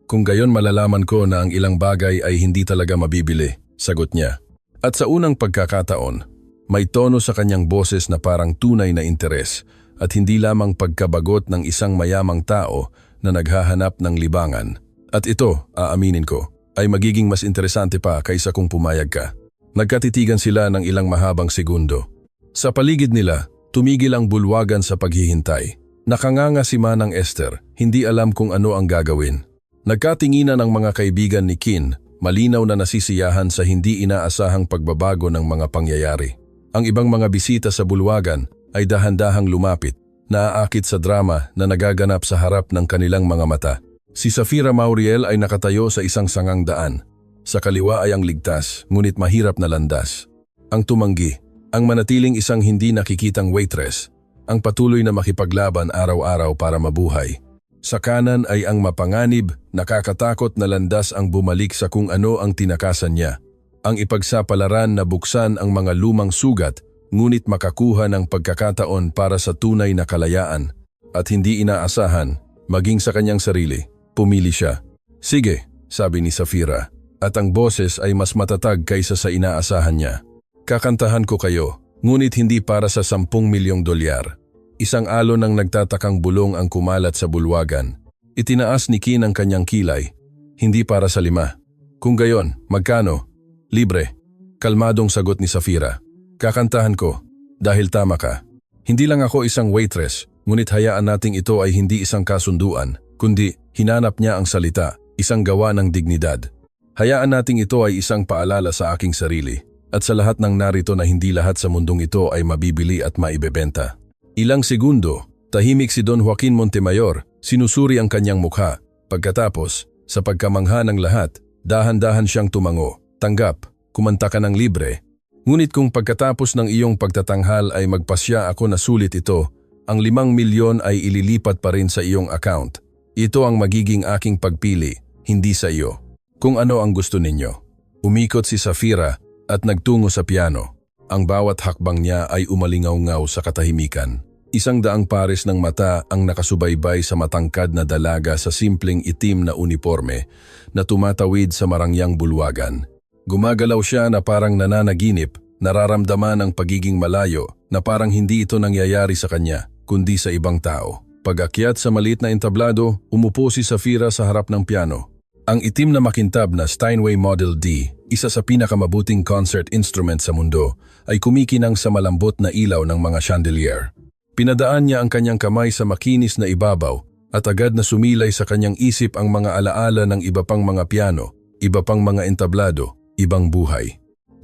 Kung gayon malalaman ko na ang ilang bagay ay hindi talaga mabibili, sagot niya. At sa unang pagkakataon, may tono sa kanyang boses na parang tunay na interes at hindi lamang pagkabagot ng isang mayamang tao na naghahanap ng libangan. At ito, aaminin ko, ay magiging mas interesante pa kaysa kung pumayag ka. Nagkatitigan sila ng ilang mahabang segundo. Sa paligid nila, tumigil ang bulwagan sa paghihintay. Nakanganga si Manang Esther, hindi alam kung ano ang gagawin. Nagkatinginan ang mga kaibigan ni Kin, malinaw na nasisiyahan sa hindi inaasahang pagbabago ng mga pangyayari. Ang ibang mga bisita sa bulwagan ay dahan-dahang lumapit, naaakit sa drama na nagaganap sa harap ng kanilang mga mata. Si Safira Mauriel ay nakatayo sa isang sangang daan. Sa kaliwa ay ang ligtas, ngunit mahirap na landas. Ang tumanggi, ang manatiling isang hindi nakikitang waitress, ang patuloy na makipaglaban araw-araw para mabuhay. Sa kanan ay ang mapanganib, nakakatakot na landas ang bumalik sa kung ano ang tinakasan niya. Ang ipagsapalaran na buksan ang mga lumang sugat, ngunit makakuha ng pagkakataon para sa tunay na kalayaan. At hindi inaasahan, maging sa kanyang sarili, pumili siya. Sige, sabi ni Safira, at ang boses ay mas matatag kaysa sa inaasahan niya. Kakantahan ko kayo. Ngunit hindi para sa 10 milyong dolyar. Isang alon ng nagtatakang bulong ang kumalat sa bulwagan. Itinaas ni Kin ang kanyang kilay. Hindi para sa 5. Kung gayon, magkano? Libre. Kalmadong sagot ni Safira. Kakantahan ko. Dahil tama ka. Hindi lang ako isang waitress, ngunit hayaan nating ito ay hindi isang kasunduan, kundi hinanap niya ang salita, isang gawa ng dignidad. Hayaan nating ito ay isang paalala sa aking sarili. At sa lahat ng narito na hindi lahat sa mundong ito ay mabibili at maibebenta. Ilang segundo, tahimik si Don Joaquin Montemayor, sinusuri ang kanyang mukha. Pagkatapos, sa pagkamangha ng lahat, dahan-dahan siyang tumango. Tanggap, kumanta ka ng libre. Ngunit kung pagkatapos ng iyong pagtatanghal ay magpasya ako na sulit ito, ang 5 milyon ay ililipat pa rin sa iyong account. Ito ang magiging aking pagpili, hindi sa iyo. Kung ano ang gusto ninyo. Umikot si Safira at nagtungo sa piano. Ang bawat hakbang niya ay umalingaw-ngaw sa katahimikan. 100 pares ng mata ang nakasubaybay sa matangkad na dalaga sa simpleng itim na uniforme na tumatawid sa marangyang bulwagan. Gumagalaw siya na parang nananaginip, nararamdaman ang pagiging malayo na parang hindi ito nangyayari sa kanya, kundi sa ibang tao. Pag-akyat sa maliit na entablado, umupo si Safira sa harap ng piano. Ang itim na makintab na Steinway Model D, isa sa pinakamabuting concert instrument sa mundo, ay kumikinang sa malambot na ilaw ng mga chandelier. Pinadaan niya ang kanyang kamay sa makinis na ibabaw at agad na sumilay sa kanyang isip ang mga alaala ng iba pang mga piano, iba pang mga entablado, ibang buhay.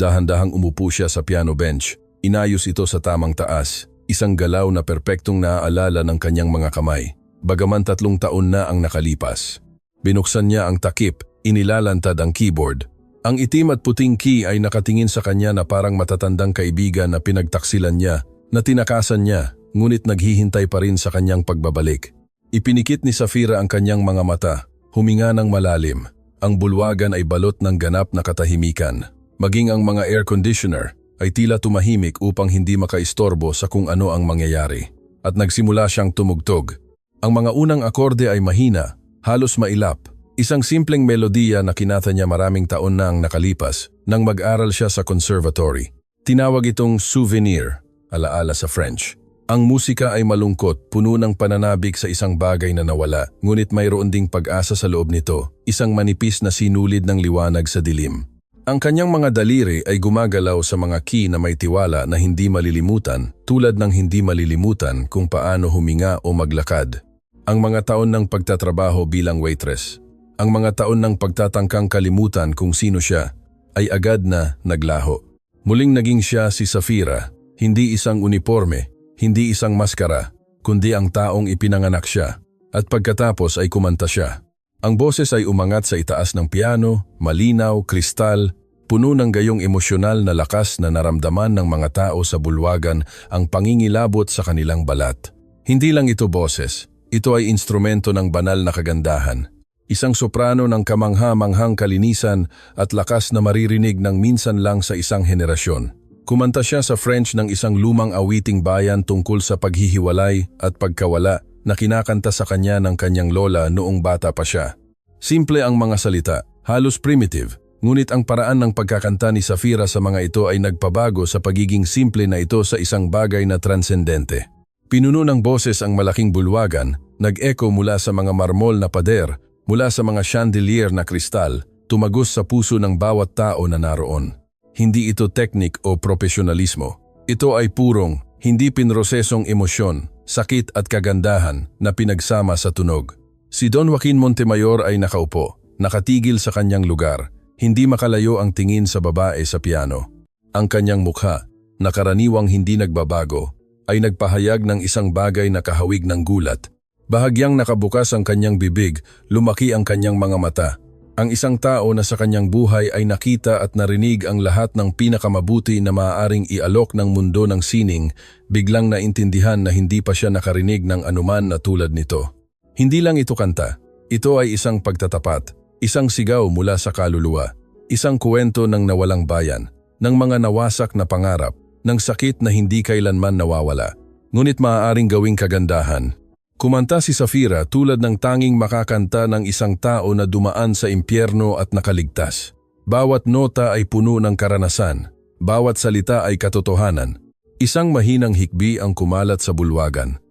Dahan-dahang umupo siya sa piano bench. Inayos ito sa tamang taas, isang galaw na perpektong naaalala ng kanyang mga kamay. Bagaman 3 taon na ang nakalipas. Binuksan niya ang takip, inilalantad ang keyboard. Ang itim at puting key ay nakatingin sa kanya na parang matatandang kaibigan na pinagtaksilan niya, na tinakasan niya, ngunit naghihintay pa rin sa kanyang pagbabalik. Ipinikit ni Safira ang kanyang mga mata, huminga ng malalim. Ang bulwagan ay balot ng ganap na katahimikan. Maging ang mga air conditioner ay tila tumahimik upang hindi makaistorbo sa kung ano ang mangyayari. At nagsimula siyang tumugtog. Ang mga unang akorde ay mahina, halos mailap. Isang simpleng melodiya na kinata niya maraming taon na ang nakalipas nang mag-aral siya sa conservatory. Tinawag itong souvenir, alaala sa French. Ang musika ay malungkot, puno ng pananabik sa isang bagay na nawala, ngunit mayroon ding pag-asa sa loob nito, isang manipis na sinulid ng liwanag sa dilim. Ang kanyang mga daliri ay gumagalaw sa mga key na may tiwala na hindi malilimutan, tulad ng hindi malilimutan kung paano huminga o maglakad. Ang mga taon ng pagtatrabaho bilang waitress. Ang mga taon ng pagtatangkang kalimutan kung sino siya, ay agad na naglaho. Muling naging siya si Safira, hindi isang uniforme, hindi isang maskara, kundi ang taong ipinanganak siya. At pagkatapos ay kumanta siya. Ang boses ay umangat sa itaas ng piano, malinaw, kristal, puno ng gayong emosyonal na lakas na naramdaman ng mga tao sa bulwagan ang pangingilabot sa kanilang balat. Hindi lang ito boses, ito ay instrumento ng banal na kagandahan. Isang soprano ng kamangha-manghang kalinisan at lakas na maririnig ng minsan lang sa isang henerasyon. Kumanta siya sa French ng isang lumang awiting bayan tungkol sa paghihiwalay at pagkawala na kinakanta sa kanya ng kanyang lola noong bata pa siya. Simple ang mga salita, halos primitive, ngunit ang paraan ng pagkakanta ni Safira sa mga ito ay nagpabago sa pagiging simple na ito sa isang bagay na transcendente. Pinuno ng boses ang malaking bulwagan, nag-echo mula sa mga marmol na pader, mula sa mga chandelier na kristal, tumagos sa puso ng bawat tao na naroon. Hindi ito teknik o profesionalismo. Ito ay purong, hindi pinrosesong emosyon, sakit at kagandahan na pinagsama sa tunog. Si Don Joaquin Montemayor ay nakaupo, nakatigil sa kanyang lugar, hindi makalayo ang tingin sa babae sa piano. Ang kanyang mukha, na karaniwang hindi nagbabago, ay nagpahayag ng isang bagay na kahawig ng gulat. Bahagyang nakabukas ang kanyang bibig, lumaki ang kanyang mga mata. Ang isang tao na sa kanyang buhay ay nakita at narinig ang lahat ng pinakamabuti na maaaring ialok ng mundo ng sining, biglang naintindihan na hindi pa siya nakarinig ng anuman na tulad nito. Hindi lang ito kanta, ito ay isang pagtatapat, isang sigaw mula sa kaluluwa, isang kwento ng nawalang bayan, ng mga nawasak na pangarap, ng sakit na hindi kailanman nawawala, ngunit maaaring gawing kagandahan. Kumanta si Safira tulad ng tanging makakanta ng isang tao na dumaan sa impyerno at nakaligtas. Bawat nota ay puno ng karanasan, bawat salita ay katotohanan. Isang mahinang hikbi ang kumalat sa bulwagan.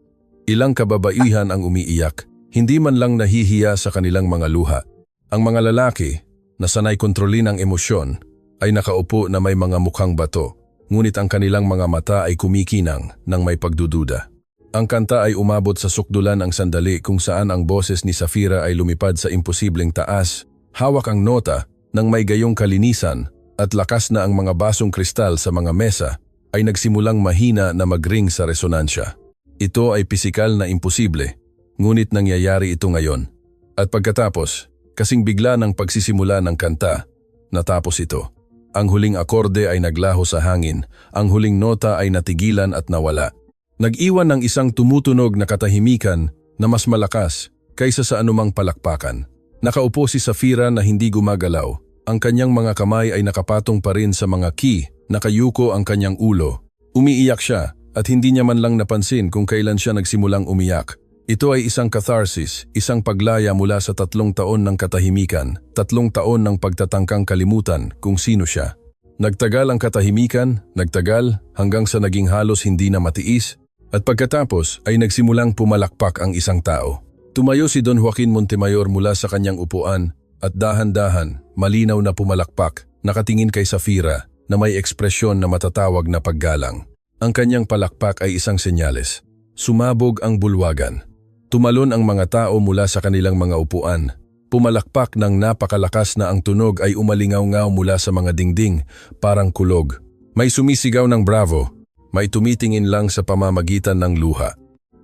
Ilang kababaihan ang umiiyak, hindi man lang nahihiya sa kanilang mga luha. Ang mga lalaki, na sanay kontrolin ang emosyon, ay nakaupo na may mga mukhang bato, ngunit ang kanilang mga mata ay kumikinang nang may pagdududa. Ang kanta ay umabot sa sukdulan ang sandali kung saan ang boses ni Safira ay lumipad sa imposibleng taas, hawak ang nota ng may gayong kalinisan at lakas na ang mga basong kristal sa mga mesa ay nagsimulang mahina na magring sa resonansya. Ito ay pisikal na imposible, ngunit nangyayari ito ngayon. At pagkatapos, kasing bigla ng pagsisimula ng kanta, natapos ito. Ang huling akorde ay naglaho sa hangin, ang huling nota ay natigilan at nawala. Nag-iwan ng isang tumutunog na katahimikan na mas malakas kaysa sa anumang palakpakan. Nakaupo si Safira na hindi gumagalaw. Ang kanyang mga kamay ay nakapatong pa rin sa mga key, nakayuko ang kanyang ulo. Umiiyak siya at hindi niya man lang napansin kung kailan siya nagsimulang umiyak. Ito ay isang catharsis, isang paglaya mula sa 3 taon ng katahimikan, 3 taon ng pagtatangkang kalimutan kung sino siya. Nagtagal ang katahimikan, nagtagal hanggang sa naging halos hindi na matiis. At pagkatapos ay nagsimulang pumalakpak ang isang tao. Tumayo si Don Joaquin Montemayor mula sa kanyang upuan at dahan-dahan, malinaw na pumalakpak, nakatingin kay Safira na may ekspresyon na matatawag na paggalang. Ang kanyang palakpak ay isang senyales. Sumabog ang bulwagan. Tumalon ang mga tao mula sa kanilang mga upuan. Pumalakpak ng napakalakas na ang tunog ay umalingaw-ngaw mula sa mga dingding, parang kulog. May sumisigaw ng bravo, may tumitingin lang sa pamamagitan ng luha.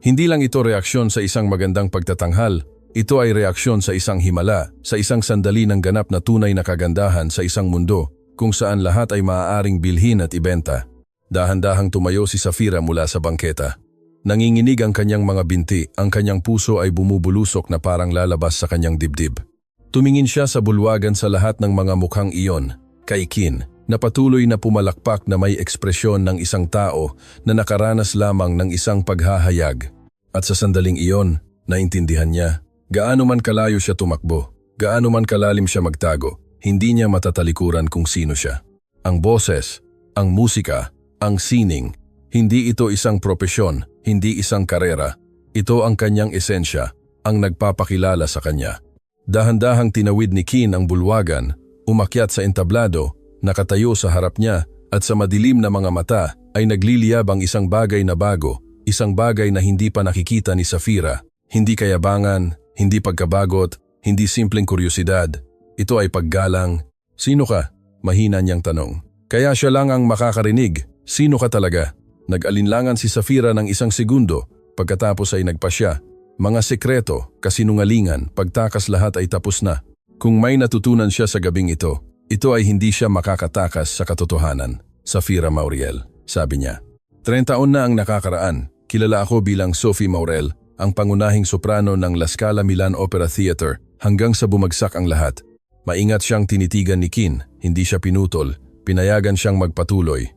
Hindi lang ito reaksyon sa isang magandang pagtatanghal, ito ay reaksyon sa isang himala, sa isang sandali ng ganap na tunay na kagandahan sa isang mundo kung saan lahat ay maaaring bilhin at ibenta. Dahan-dahang tumayo si Safira mula sa bangketa. Nanginginig ang kanyang mga binti, ang kanyang puso ay bumubulusok na parang lalabas sa kanyang dibdib. Tumingin siya sa bulwagan sa lahat ng mga mukhang iyon, kay Kin, na patuloy na pumalakpak na may ekspresyon ng isang tao na nakaranas lamang ng isang paghahayag. At sa sandaling iyon, naintindihan niya, gaano man kalayo siya tumakbo, gaano man kalalim siya magtago, hindi niya matatalikuran kung sino siya. Ang boses, ang musika, ang sining, hindi ito isang propesyon, hindi isang karera. Ito ang kanyang esensya, ang nagpapakilala sa kanya. Dahan-dahang tinawid ni Kin ang bulwagan, umakyat sa entablado, nakatayo sa harap niya at sa madilim na mga mata ay nagliliyab ang isang bagay na bago, isang bagay na hindi pa nakikita ni Safira. Hindi kayabangan, hindi pagkabagot, hindi simpleng kuryosidad. Ito ay paggalang. Sino ka? Mahina niyang tanong. Kaya siya lang ang makakarinig. Sino ka talaga? Nag-alinlangan si Safira ng isang segundo, pagkatapos ay nagpasya. Mga sekreto, kasinungalingan, pagtakas lahat ay tapos na. Kung may natutunan siya sa gabing ito ay hindi siya makakatakas sa katotohanan. Safira Mauriel, sabi niya. 30 taon na ang nakakaraan. Kilala ako bilang Sophie Maurel, ang pangunahing soprano ng La Scala Milan Opera Theater, hanggang sa bumagsak ang lahat. Maingat siyang tinitigan ni Kin, hindi siya pinutol, pinayagan siyang magpatuloy.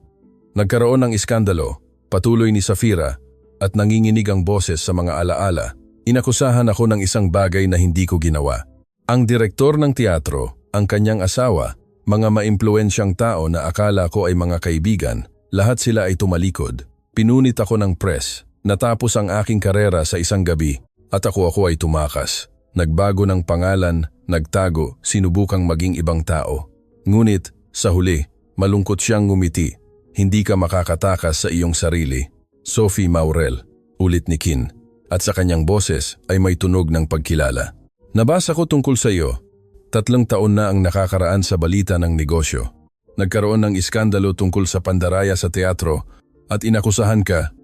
Nagkaroon ng iskandalo, patuloy ni Safira, at nanginginig ang boses sa mga alaala. Inakusahan ako ng isang bagay na hindi ko ginawa. Ang direktor ng teatro, ang kanyang asawa, mga maimpluwensyang tao na akala ko ay mga kaibigan, lahat sila ay tumalikod. Pinunit ako ng press, natapos ang aking karera sa isang gabi, at ako ay tumakas. Nagbago ng pangalan, nagtago, sinubukang maging ibang tao. Ngunit, sa huli, malungkot siyang ngumiti. Hindi ka makakatakas sa iyong sarili. Sophie Maurel, ulit ni Kin, at sa kanyang boses ay may tunog ng pagkilala. Nabasa ko tungkol sa iyo. 3 taon na ang nakakaraan sa balita ng negosyo. Nagkaroon ng iskandalo tungkol sa pandaraya sa teatro at inakusahan ka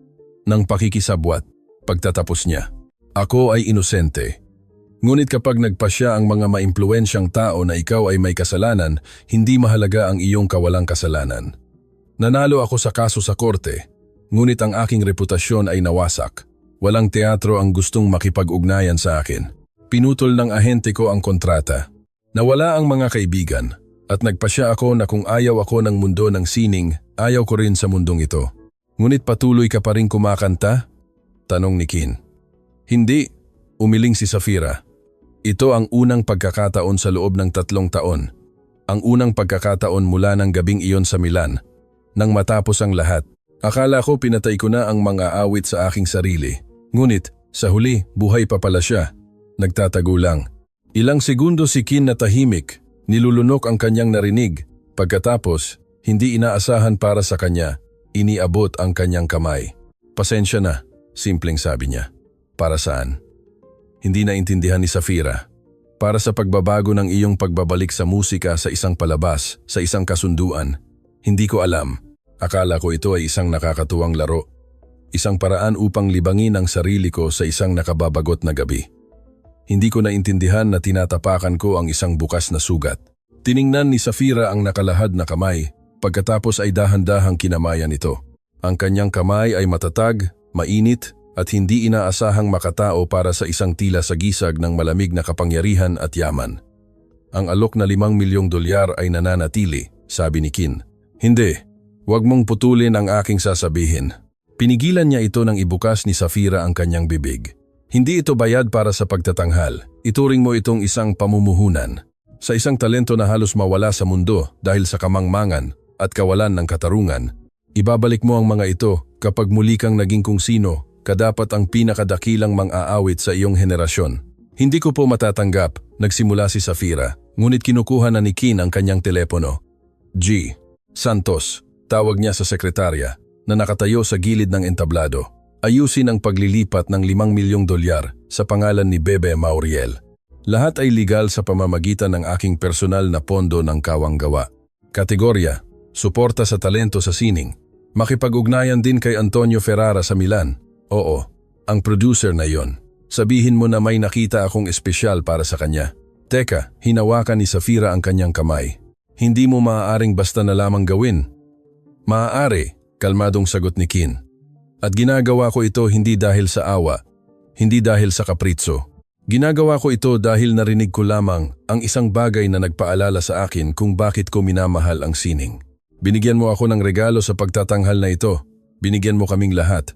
ng pakikisabwat. Pagtatapos niya, ako ay inosente. Ngunit kapag nagpasya ang mga maimpluwensyang tao na ikaw ay may kasalanan, hindi mahalaga ang iyong kawalang kasalanan. Nanalo ako sa kaso sa korte, ngunit ang aking reputasyon ay nawasak. Walang teatro ang gustong makipag-ugnayan sa akin. Pinutol ng ahente ko ang kontrata. Nawala ang mga kaibigan, at nagpasya ako na kung ayaw ako ng mundo ng sining, ayaw ko rin sa mundong ito. Ngunit patuloy ka pa rin kumakanta? Tanong ni Kin. Hindi, umiling si Safira. Ito ang unang pagkakataon sa loob ng 3 taon. Ang unang pagkakataon mula ng gabing iyon sa Milan. Nang matapos ang lahat, akala ko pinatay ko na ang mga awit sa aking sarili. Ngunit, sa huli, buhay pa pala siya. Nagtatago lang. Ilang segundo si Kin na tahimik, nilulunok ang kanyang narinig. Pagkatapos, hindi inaasahan para sa kanya, iniabot ang kanyang kamay. Pasensya na, simpleng sabi niya. Para saan? Hindi naintindihan ni Safira. Para sa pagbabago ng iyong pagbabalik sa musika sa isang palabas, sa isang kasunduan. Hindi ko alam. Akala ko ito ay isang nakakatuwang laro. Isang paraan upang libangin ang sarili ko sa isang nakababagot na gabi. Hindi ko naintindihan na tinatapakan ko ang isang bukas na sugat. Tiningnan ni Safira ang nakalahad na kamay, pagkatapos ay dahan-dahang kinamayan ito. Ang kanyang kamay ay matatag, mainit, at hindi inaasahang makatao para sa isang tila sagisag ng malamig na kapangyarihan at yaman. Ang alok na $5 milyong ay nananatili, sabi ni Kin. Hindi. Huwag mong putulin ang aking sasabihin. Pinigilan niya ito nang ibukas ni Safira ang kanyang bibig. Hindi ito bayad para sa pagtatanghal. Ituring mo itong isang pamumuhunan. Sa isang talento na halos mawala sa mundo dahil sa kamangmangan at kawalan ng katarungan, ibabalik mo ang mga ito kapag muli kang naging kung sino ka dapat ang pinakadakilang mang-aawit sa iyong henerasyon. Hindi ko po matatanggap, nagsimula si Safira, ngunit kinukuha na ni Kin ang kanyang telepono. G. Santos. Tawag niya sa sekretarya na nakatayo sa gilid ng entablado. Ayusin ang paglilipat ng $5 milyong sa pangalan ni Bebe Mauriel. Lahat ay legal sa pamamagitan ng aking personal na pondo ng kawanggawa. Kategorya, suporta sa talento sa sining. Makipag-ugnayan din kay Antonio Ferrara sa Milan. Oo, ang producer na yon. Sabihin mo na may nakita akong espesyal para sa kanya. Teka, hinawakan ni Safira ang kanyang kamay. Hindi mo maaaring basta na lamang gawin. Maaari, kalmadong sagot ni Kin. At ginagawa ko ito hindi dahil sa awa, hindi dahil sa kapritso. Ginagawa ko ito dahil narinig ko lamang ang isang bagay na nagpaalala sa akin kung bakit ko minamahal ang sining. Binigyan mo ako ng regalo sa pagtatanghal na ito. Binigyan mo kaming lahat.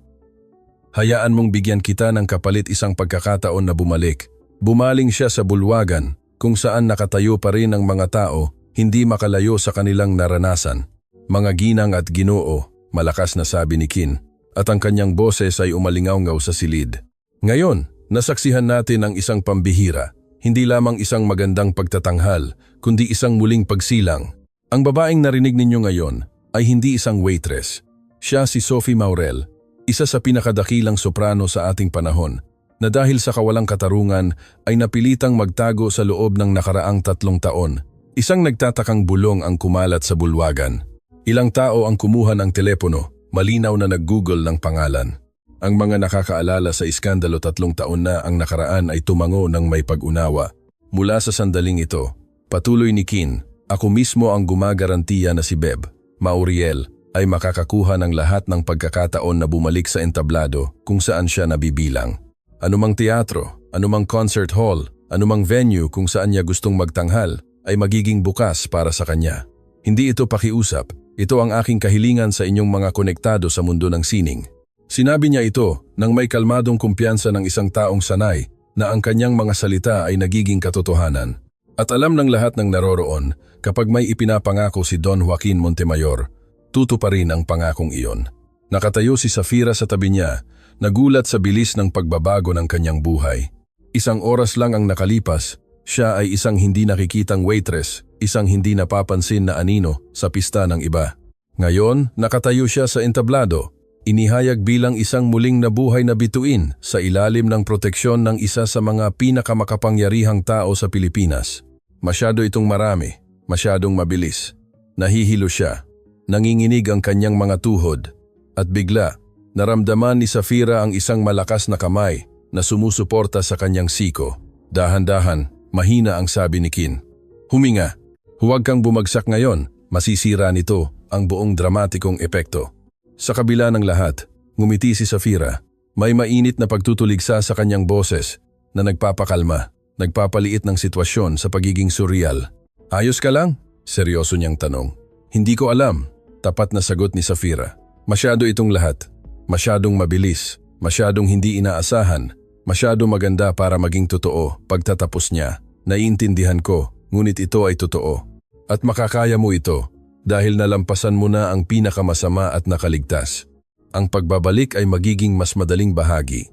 Hayaan mong bigyan kita ng kapalit isang pagkakataon na bumalik. Bumaling siya sa bulwagan kung saan nakatayo pa rin ang mga tao hindi makalayo sa kanilang naranasan. Mga ginang at ginoo, malakas na sabi ni Kin, at ang kanyang boses ay umalingaw-ngaw sa silid. Ngayon, nasaksihan natin ang isang pambihira, hindi lamang isang magandang pagtatanghal, kundi isang muling pagsilang. Ang babaeng narinig ninyo ngayon ay hindi isang waitress. Siya si Sophie Maurel, isa sa pinakadakilang soprano sa ating panahon, na dahil sa kawalang katarungan ay napilitang magtago sa loob ng nakaraang 3 taon. Isang nagtatakang bulong ang kumalat sa bulwagan. Ilang tao ang kumuha ng telepono, malinaw na nag-google ng pangalan. Ang mga nakakaalala sa iskandalo 3 taon na ang nakaraan ay tumango ng may pag-unawa. Mula sa sandaling ito, patuloy ni Kin, ako mismo ang gumagarantiya na si Beb, Mauriel, ay makakakuha ng lahat ng pagkakataon na bumalik sa entablado kung saan siya nabibilang. Anumang teatro, anumang concert hall, anumang venue kung saan niya gustong magtanghal ay magiging bukas para sa kanya. Hindi ito pakiusap, ito ang aking kahilingan sa inyong mga konektado sa mundo ng sining. Sinabi niya ito nang may kalmadong kumpiyansa ng isang taong sanay na ang kanyang mga salita ay nagiging katotohanan. At alam ng lahat ng naroroon, kapag may ipinapangako si Don Joaquin Montemayor, tutuparin ang pangakong iyon. Nakatayo si Safira sa tabi niya, nagulat sa bilis ng pagbabago ng kanyang buhay. 1 oras lang ang nakalipas, siya ay isang hindi nakikitang waitress, isang hindi napapansin na anino sa pista ng iba. Ngayon, nakatayo siya sa entablado, inihayag bilang isang muling nabuhay na bituin sa ilalim ng proteksyon ng isa sa mga pinakamakapangyarihang tao sa Pilipinas. Masyado itong marami, masyadong mabilis. Nahihilo siya, nanginginig ang kanyang mga tuhod, at bigla, naramdaman ni Safira ang isang malakas na kamay na sumusuporta sa kanyang siko. Dahan-dahan, mahina ang sabi ni Kin. Huminga, huwag kang bumagsak ngayon, masisira nito ang buong dramatikong epekto. Sa kabila ng lahat, ngumiti si Safira. May mainit na pagtutuligsa sa kanyang boses na nagpapakalma, nagpapaliit ng sitwasyon sa pagiging surreal. Ayos ka lang? Seryoso niyang tanong. Hindi ko alam, tapat na sagot ni Safira. Masyado itong lahat. Masyadong mabilis, masyadong hindi inaasahan, masyado maganda para maging totoo. Pagtatapos niya, naiintindihan ko, ngunit ito ay totoo. At makakaya mo ito dahil nalampasan mo na ang pinakamasama at nakaligtas. Ang pagbabalik ay magiging mas madaling bahagi.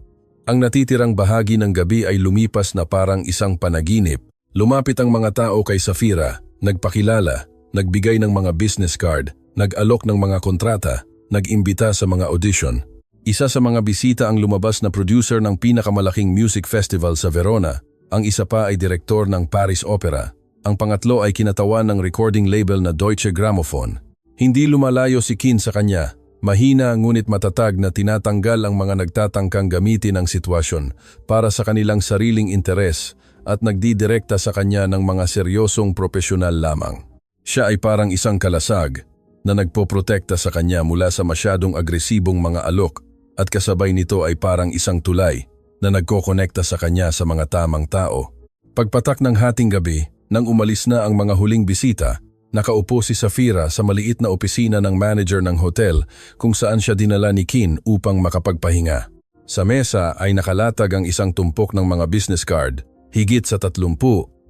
Ang natitirang bahagi ng gabi ay lumipas na parang isang panaginip. Lumapit ang mga tao kay Safira, nagpakilala, nagbigay ng mga business card, nag-alok ng mga kontrata, nag-imbita sa mga audition. Isa sa mga bisita ang lumabas na producer ng pinakamalaking music festival sa Verona. Ang isa pa ay direktor ng Paris Opera. Ang pangatlo ay kinatawan ng recording label na Deutsche Grammophon. Hindi lumalayo si Kin sa kanya. Mahina ngunit matatag na tinatanggal ang mga nagtatangkang gamitin ang sitwasyon para sa kanilang sariling interes at nagdidirekta sa kanya ng mga seryosong profesional lamang. Siya ay parang isang kalasag na nagpoprotekta sa kanya mula sa masyadong agresibong mga alok at kasabay nito ay parang isang tulay na nagkokonekta sa kanya sa mga tamang tao. Pagpatak ng hating gabi, nang umalis na ang mga huling bisita, nakaupo si Safira sa maliit na opisina ng manager ng hotel kung saan siya dinala ni Kin upang makapagpahinga. Sa mesa ay nakalatag ang isang tumpok ng mga business card, higit sa 30,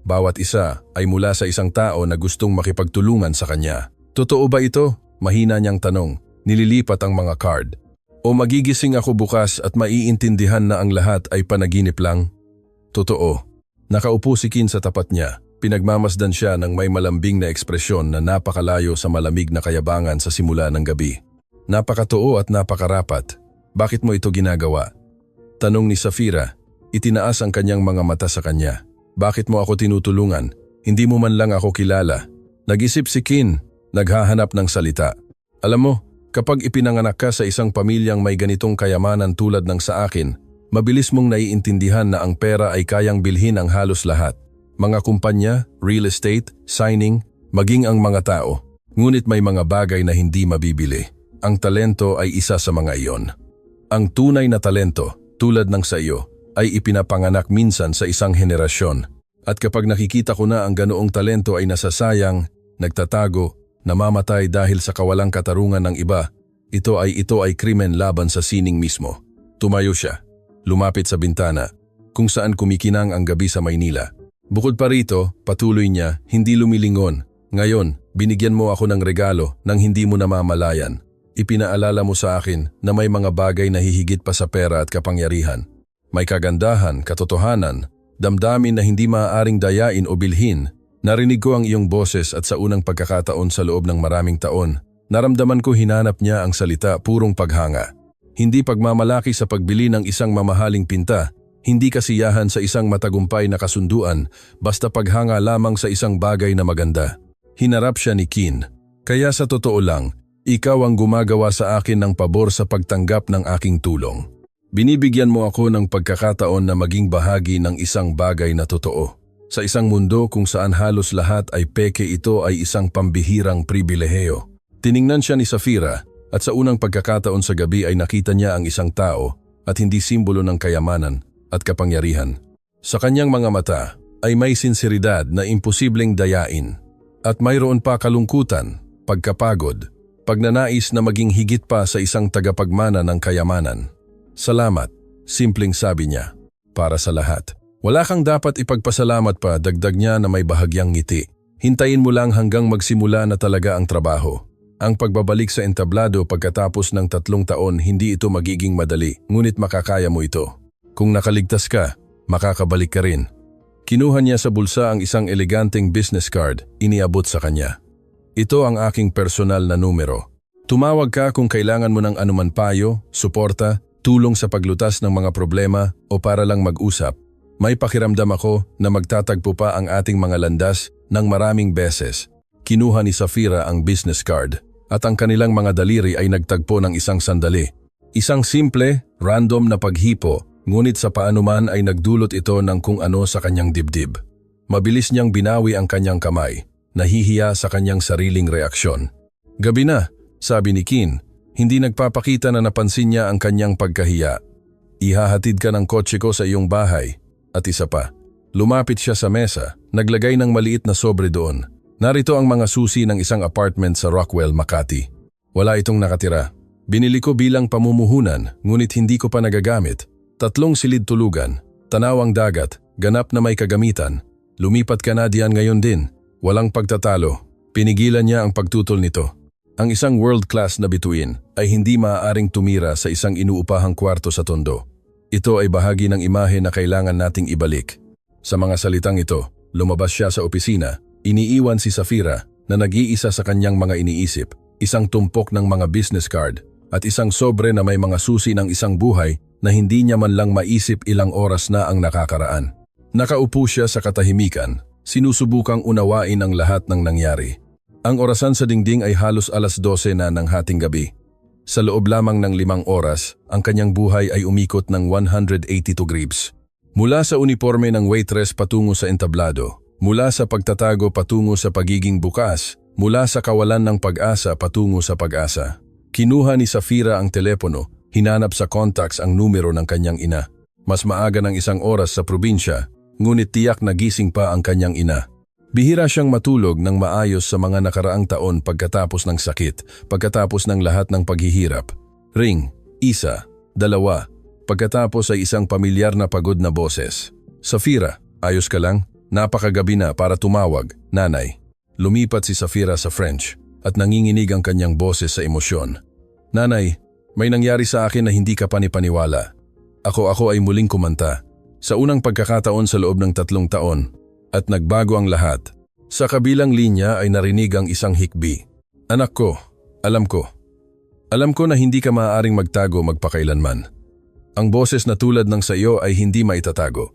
bawat isa ay mula sa isang tao na gustong makipagtulungan sa kanya. Totoo ba ito? Mahina niyang tanong, nililipat ang mga card. O magigising ako bukas at maiintindihan na ang lahat ay panaginip lang? Totoo. Nakaupo si Kin sa tapat niya. Pinagmamasdan siya ng may malambing na ekspresyon na napakalayo sa malamig na kayabangan sa simula ng gabi. Napakatoo at napakarapat. Bakit mo ito ginagawa? Tanong ni Safira. Itinaas ang kanyang mga mata sa kanya. Bakit mo ako tinutulungan? Hindi mo man lang ako kilala. Nag-isip si Kin, naghahanap ng salita. Alam mo, kapag ipinanganak ka sa isang pamilyang may ganitong kayamanan tulad ng sa akin, mabilis mong naiintindihan na ang pera ay kayang bilhin ang halos lahat. Mga kumpanya, real estate, signing, maging ang mga tao. Ngunit may mga bagay na hindi mabibili. Ang talento ay isa sa mga iyon. Ang tunay na talento, tulad ng sa iyo, ay ipinapanganak minsan sa isang henerasyon. At kapag nakikita ko na ang ganoong talento ay nasasayang, nagtatago, namamatay dahil sa kawalang katarungan ng iba, ito ay krimen laban sa sining mismo. Tumayo siya, lumapit sa bintana, kung saan kumikinang ang gabi sa Maynila. Bukod pa rito, patuloy niya, hindi lumilingon. Ngayon, binigyan mo ako ng regalo nang hindi mo namamalayan. Ipinaalala mo sa akin na may mga bagay na hihigit pa sa pera at kapangyarihan. May kagandahan, katotohanan, damdamin na hindi maaaring dayain o bilhin. Narinig ko ang iyong boses at sa unang pagkakataon sa loob ng maraming taon, naramdaman ko hinanap niya ang salita purong paghanga. Hindi pagmamalaki sa pagbili ng isang mamahaling pinta, hindi kasiyahan sa isang matagumpay na kasunduan, basta paghanga lamang sa isang bagay na maganda. Hinarap siya ni Kin. Kaya sa totoo lang, ikaw ang gumagawa sa akin ng pabor sa pagtanggap ng aking tulong. Binibigyan mo ako ng pagkakataon na maging bahagi ng isang bagay na totoo. Sa isang mundo kung saan halos lahat ay peke, ito ay isang pambihirang pribilehiyo. Tiningnan siya ni Safira at sa unang pagkakataon sa gabi ay nakita niya ang isang tao at hindi simbolo ng kayamanan at kapangyarihan. Sa kanyang mga mata ay may sinseridad na imposibleng dayain at mayroon pa kalungkutan, pagkapagod, pagnanais na maging higit pa sa isang tagapagmana ng kayamanan. Salamat, simpleng sabi niya, para sa lahat. Wala kang dapat ipagpasalamat pa, dagdag niya na may bahagyang ngiti. Hintayin mo lang hanggang magsimula na talaga ang trabaho. Ang pagbabalik sa entablado pagkatapos ng 3 taon, hindi ito magiging madali, ngunit makakaya mo ito. Kung nakaligtas ka, makakabalik ka rin. Kinuha niya sa bulsa ang isang eleganteng business card, iniabot sa kanya. Ito ang aking personal na numero. Tumawag ka kung kailangan mo ng anuman payo, suporta, tulong sa paglutas ng mga problema o para lang mag-usap. May pakiramdam ako na magtatagpo pa ang ating mga landas ng maraming beses. Kinuha ni Safira ang business card at ang kanilang mga daliri ay nagtagpo ng isang sandali. Isang simple, random na paghipo, ngunit sa paanuman ay nagdulot ito ng kung ano sa kanyang dibdib. Mabilis niyang binawi ang kanyang kamay, nahihiya sa kanyang sariling reaksyon. Gabi na, sabi ni Kin, hindi nagpapakita na napansin niya ang kanyang pagkahiya. Ihahatid ka ng kotse ko sa iyong bahay. At isa pa, lumapit siya sa mesa, naglagay ng maliit na sobre doon. Narito ang mga susi ng isang apartment sa Rockwell, Makati. Wala itong nakatira. Binili ko bilang pamumuhunan, ngunit hindi ko pa nagagamit. 3 silid tulugan, tanawang dagat, ganap na may kagamitan. Lumipat ka na diyan ngayon din. Walang pagtatalo. Pinigilan niya ang pagtutol nito. Ang isang world-class na bituin ay hindi maaaring tumira sa isang inuupahang kwarto sa Tondo. Ito ay bahagi ng imahe na kailangan nating ibalik. Sa mga salitang ito, lumabas siya sa opisina, iniiwan si Safira na nag-iisa sa kanyang mga iniisip, isang tumpok ng mga business card at isang sobre na may mga susi ng isang buhay na hindi niya man lang maisip ilang oras na ang nakakaraan. Nakaupo siya sa katahimikan, sinusubukang unawain ang lahat ng nangyari. Ang orasan sa dingding ay halos 12:00 na ng hating gabi. Sa loob lamang ng 5 oras, ang kanyang buhay ay umikot ng 180 degrees. Mula sa uniforme ng waitress patungo sa entablado, mula sa pagtatago patungo sa pagiging bukas, mula sa kawalan ng pag-asa patungo sa pag-asa. Kinuha ni Safira ang telepono, hinanap sa contacts ang numero ng kanyang ina. Mas maaga ng 1 oras sa probinsya, ngunit tiyak na gising pa ang kanyang ina. Bihira siyang matulog ng maayos sa mga nakaraang taon pagkatapos ng sakit, pagkatapos ng lahat ng paghihirap. Ring, 1, 2, pagkatapos ay isang pamilyar na pagod na boses. Safira, ayos ka lang? Napakagabi na para tumawag, nanay. Lumipat si Safira sa French at nanginginig ang kanyang boses sa emosyon. Nanay, may nangyari sa akin na hindi ka panipaniwala. Ako ay muling kumanta. Sa unang pagkakataon sa loob ng 3 taon, at nagbago ang lahat. Sa kabilang linya ay narinig ang isang hikbi. Anak ko, alam ko. Alam ko na hindi ka maaaring magtago magpakailanman. Ang boses na tulad ng sa iyo ay hindi maitatago.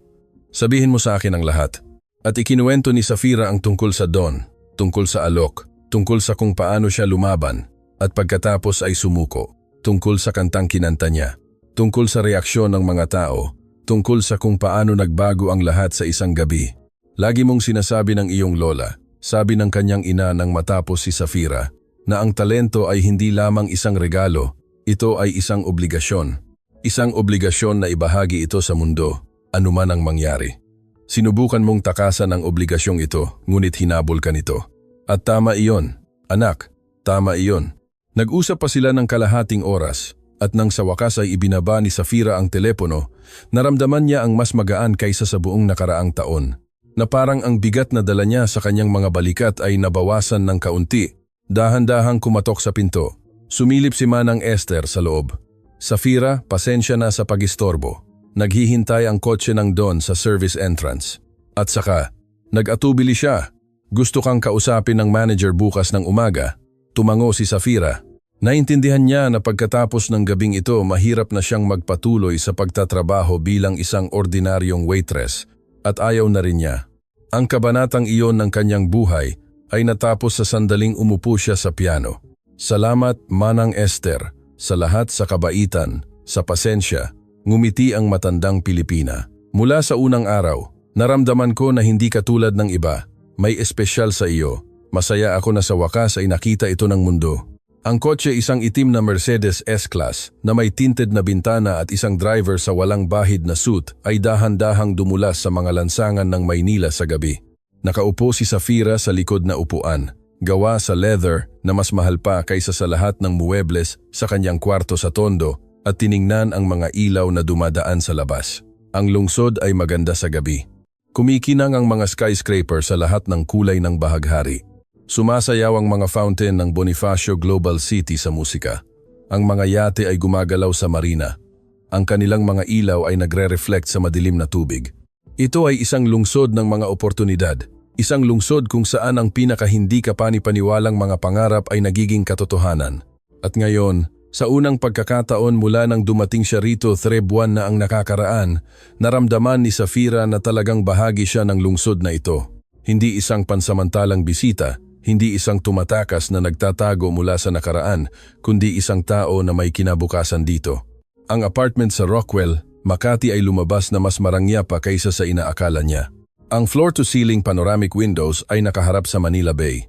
Sabihin mo sa akin ang lahat. At ikinuwento ni Safira ang tungkol sa Don, tungkol sa alok, tungkol sa kung paano siya lumaban, at pagkatapos ay sumuko, tungkol sa kantang kinanta niya, tungkol sa reaksyon ng mga tao, tungkol sa kung paano nagbago ang lahat sa isang gabi. Lagi mong sinasabi ng iyong lola, sabi ng kanyang ina nang matapos si Safira, na ang talento ay hindi lamang isang regalo, ito ay isang obligasyon. Isang obligasyon na ibahagi ito sa mundo, anuman ang mangyari. Sinubukan mong takasan ang obligasyong ito, ngunit hinabol ka nito. At tama iyon, anak, tama iyon. Nag-usap pa sila ng kalahating oras, at nang sa wakas ay ibinaba ni Safira ang telepono, naramdaman niya ang mas magaan kaysa sa buong nakaraang taon, na parang ang bigat na dala niya sa kanyang mga balikat ay nabawasan ng kaunti. Dahan-dahang kumatok sa pinto. Sumilip si Manang Esther sa loob. Safira, pasensya na sa pagistorbo. Naghihintay ang kotse ng Don sa service entrance. At saka, nag-atubili siya. Gusto kang kausapin ng manager bukas ng umaga. Tumango si Safira. Naintindihan niya na pagkatapos ng gabing ito mahirap na siyang magpatuloy sa pagtatrabaho bilang isang ordinaryong waitress at ayaw na rin niya. Ang kabanatang iyon ng kanyang buhay ay natapos sa sandaling umupo siya sa piano. Salamat, Manang Esther, sa lahat sa kabaitan, sa pasensya, ngumiti ang matandang Pilipina. Mula sa unang araw, naramdaman ko na hindi katulad ng iba. May espesyal sa iyo. Masaya ako na sa wakas ay nakita ito ng mundo. Ang kotse isang itim na Mercedes S-Class na may tinted na bintana at isang driver sa walang bahid na suit ay dahan-dahang dumulas sa mga lansangan ng Maynila sa gabi. Nakaupo si Safira sa likod na upuan, gawa sa leather na mas mahal pa kaysa sa lahat ng muebles sa kanyang kwarto sa Tondo at tiningnan ang mga ilaw na dumadaan sa labas. Ang lungsod ay maganda sa gabi. Kumikinang ang mga skyscraper sa lahat ng kulay ng bahaghari. Sumasayaw ang mga fountain ng Bonifacio Global City sa musika. Ang mga yate ay gumagalaw sa marina. Ang kanilang mga ilaw ay nagre-reflect sa madilim na tubig. Ito ay isang lungsod ng mga oportunidad. Isang lungsod kung saan ang pinaka-hindi kapani-paniwalang mga pangarap ay nagiging katotohanan. At ngayon, sa unang pagkakataon mula nang dumating siya rito 3 buwan na ang nakakaraan, naramdaman ni Safira na talagang bahagi siya ng lungsod na ito. Hindi isang pansamantalang bisita, hindi isang tumatakas na nagtatago mula sa nakaraan, kundi isang tao na may kinabukasan dito. Ang apartment sa Rockwell, Makati ay lumabas na mas marangya pa kaysa sa inaakala niya. Ang floor-to-ceiling panoramic windows ay nakaharap sa Manila Bay.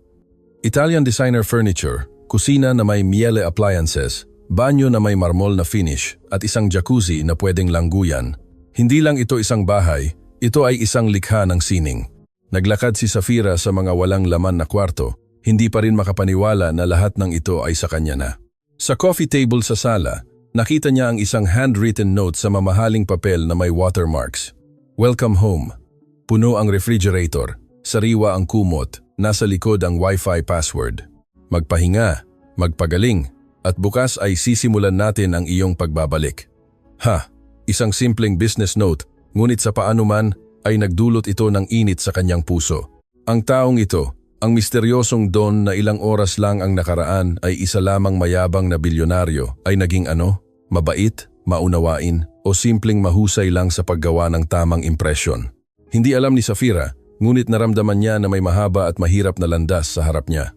Italian designer furniture, kusina na may Miele appliances, banyo na may marmol na finish at isang jacuzzi na pwedeng langguyan. Hindi lang ito isang bahay, ito ay isang likha ng sining. Naglakad si Safira sa mga walang laman na kwarto, hindi pa rin makapaniwala na lahat ng ito ay sa kanya na. Sa coffee table sa sala, nakita niya ang isang handwritten note sa mamahaling papel na may watermarks. Welcome home. Puno ang refrigerator, sariwa ang kumot, nasa likod ang Wi-Fi password. Magpahinga, magpagaling, at bukas ay sisimulan natin ang iyong pagbabalik. Isang simpleng business note, ngunit sa paanuman ay nagdulot ito ng init sa kanyang puso. Ang taong ito, ang misteryosong Don na ilang oras lang ang nakaraan ay isa lamang mayabang na bilyonaryo, ay naging mabait, maunawain, o simpleng mahusay lang sa paggawa ng tamang impresyon. Hindi alam ni Safira, ngunit naramdaman niya na may mahaba at mahirap na landas sa harap niya.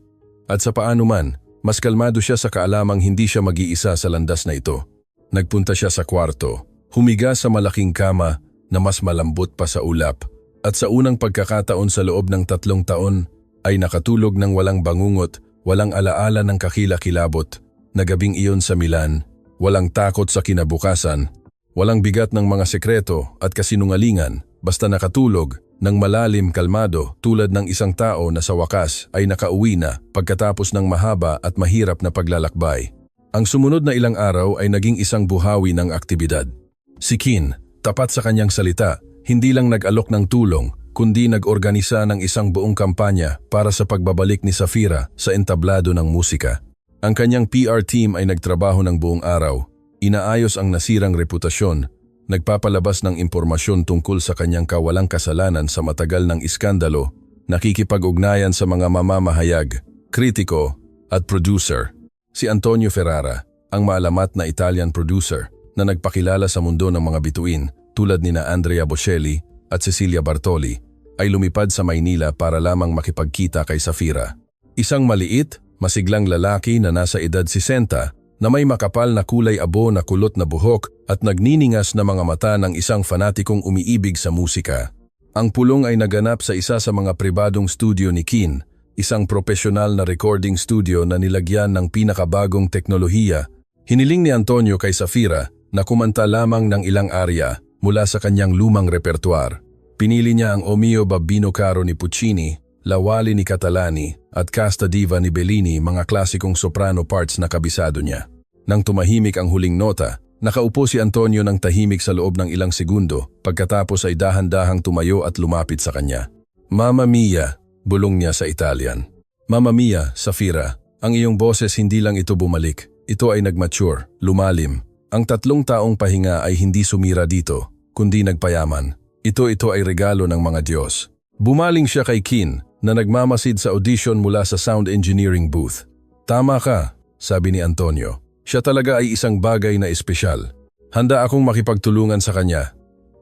At sa paano man, mas kalmado siya sa kaalamang hindi siya mag-iisa sa landas na ito. Nagpunta siya sa kwarto, humiga sa malaking kama na mas malambot pa sa ulap, at sa unang pagkakataon sa loob ng 3 taon ay nakatulog ng walang bangungot, walang alaala ng kakilakilabot, na gabing iyon sa Milan, walang takot sa kinabukasan, walang bigat ng mga sekreto at kasinungalingan, basta nakatulog ng malalim kalmado tulad ng isang tao na sa wakas ay nakauwi na pagkatapos ng mahaba at mahirap na paglalakbay. Ang sumunod na ilang araw ay naging isang buhawi ng aktibidad. Si Kin, tapat sa kanyang salita, hindi lang nag-alok ng tulong, kundi nag-organisa ng isang buong kampanya para sa pagbabalik ni Safira sa entablado ng musika. Ang kanyang PR team ay nagtrabaho ng buong araw, inaayos ang nasirang reputasyon, nagpapalabas ng impormasyon tungkol sa kanyang kawalang kasalanan sa matagal ng iskandalo, nakikipag-ugnayan sa mga mamamahayag, kritiko at producer. Si Antonio Ferrara, ang maalamat na Italian producer na nagpakilala sa mundo ng mga bituin tulad nina Andrea Bocelli at Cecilia Bartoli, ay lumipad sa Maynila para lamang makipagkita kay Safira. Isang maliit, masiglang lalaki na nasa edad 60 na may makapal na kulay abo na kulot na buhok at nagniningas na mga mata ng isang fanatikong umiibig sa musika. Ang pulong ay naganap sa isa sa mga pribadong studio ni Kin, isang profesional na recording studio na nilagyan ng pinakabagong teknolohiya. Hiniling ni Antonio kay Safira na kumanta lamang ng ilang arya mula sa kanyang lumang repertoire. Pinili niya ang O mio babbino caro ni Puccini, Lawali ni Catalani at Casta Diva ni Bellini, mga klasikong soprano parts na kabisado niya. Nang tumahimik ang huling nota, nakaupo si Antonio ng tahimik sa loob ng ilang segundo, pagkatapos ay dahan-dahang tumayo at lumapit sa kanya. "Mamma mia," bulong niya sa Italian. "Mamma mia, Safira, ang iyong boses hindi lang ito bumalik. Ito ay nagmature, lumalim. Ang 3 taong pahinga ay hindi sumira dito, kundi nagpayaman. Ito ay regalo ng mga Diyos." Bumaling siya kay Kin na nagmamasid sa audition mula sa sound engineering booth. "Tama ka," sabi ni Antonio. "Siya talaga ay isang bagay na espesyal. Handa akong makipagtulungan sa kanya."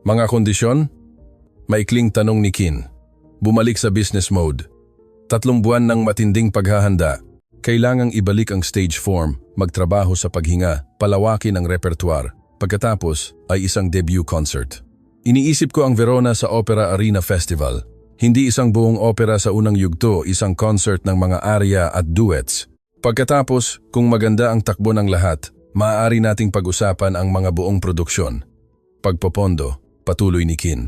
"Mga kondisyon?" Maikling tanong ni Kin. Bumalik sa business mode. 3 buwan ng matinding paghahanda. Kailangang ibalik ang stage form, magtrabaho sa paghinga, palawakin ang repertoire. Pagkatapos ay isang debut concert. Iniisip ko ang Verona sa Opera Arena Festival. Hindi isang buong opera sa unang yugto, isang concert ng mga arya at duets. Pagkatapos, kung maganda ang takbo ng lahat, maaari nating pag-usapan ang mga buong produksyon. Pagpopondo, patuloy ni Kin.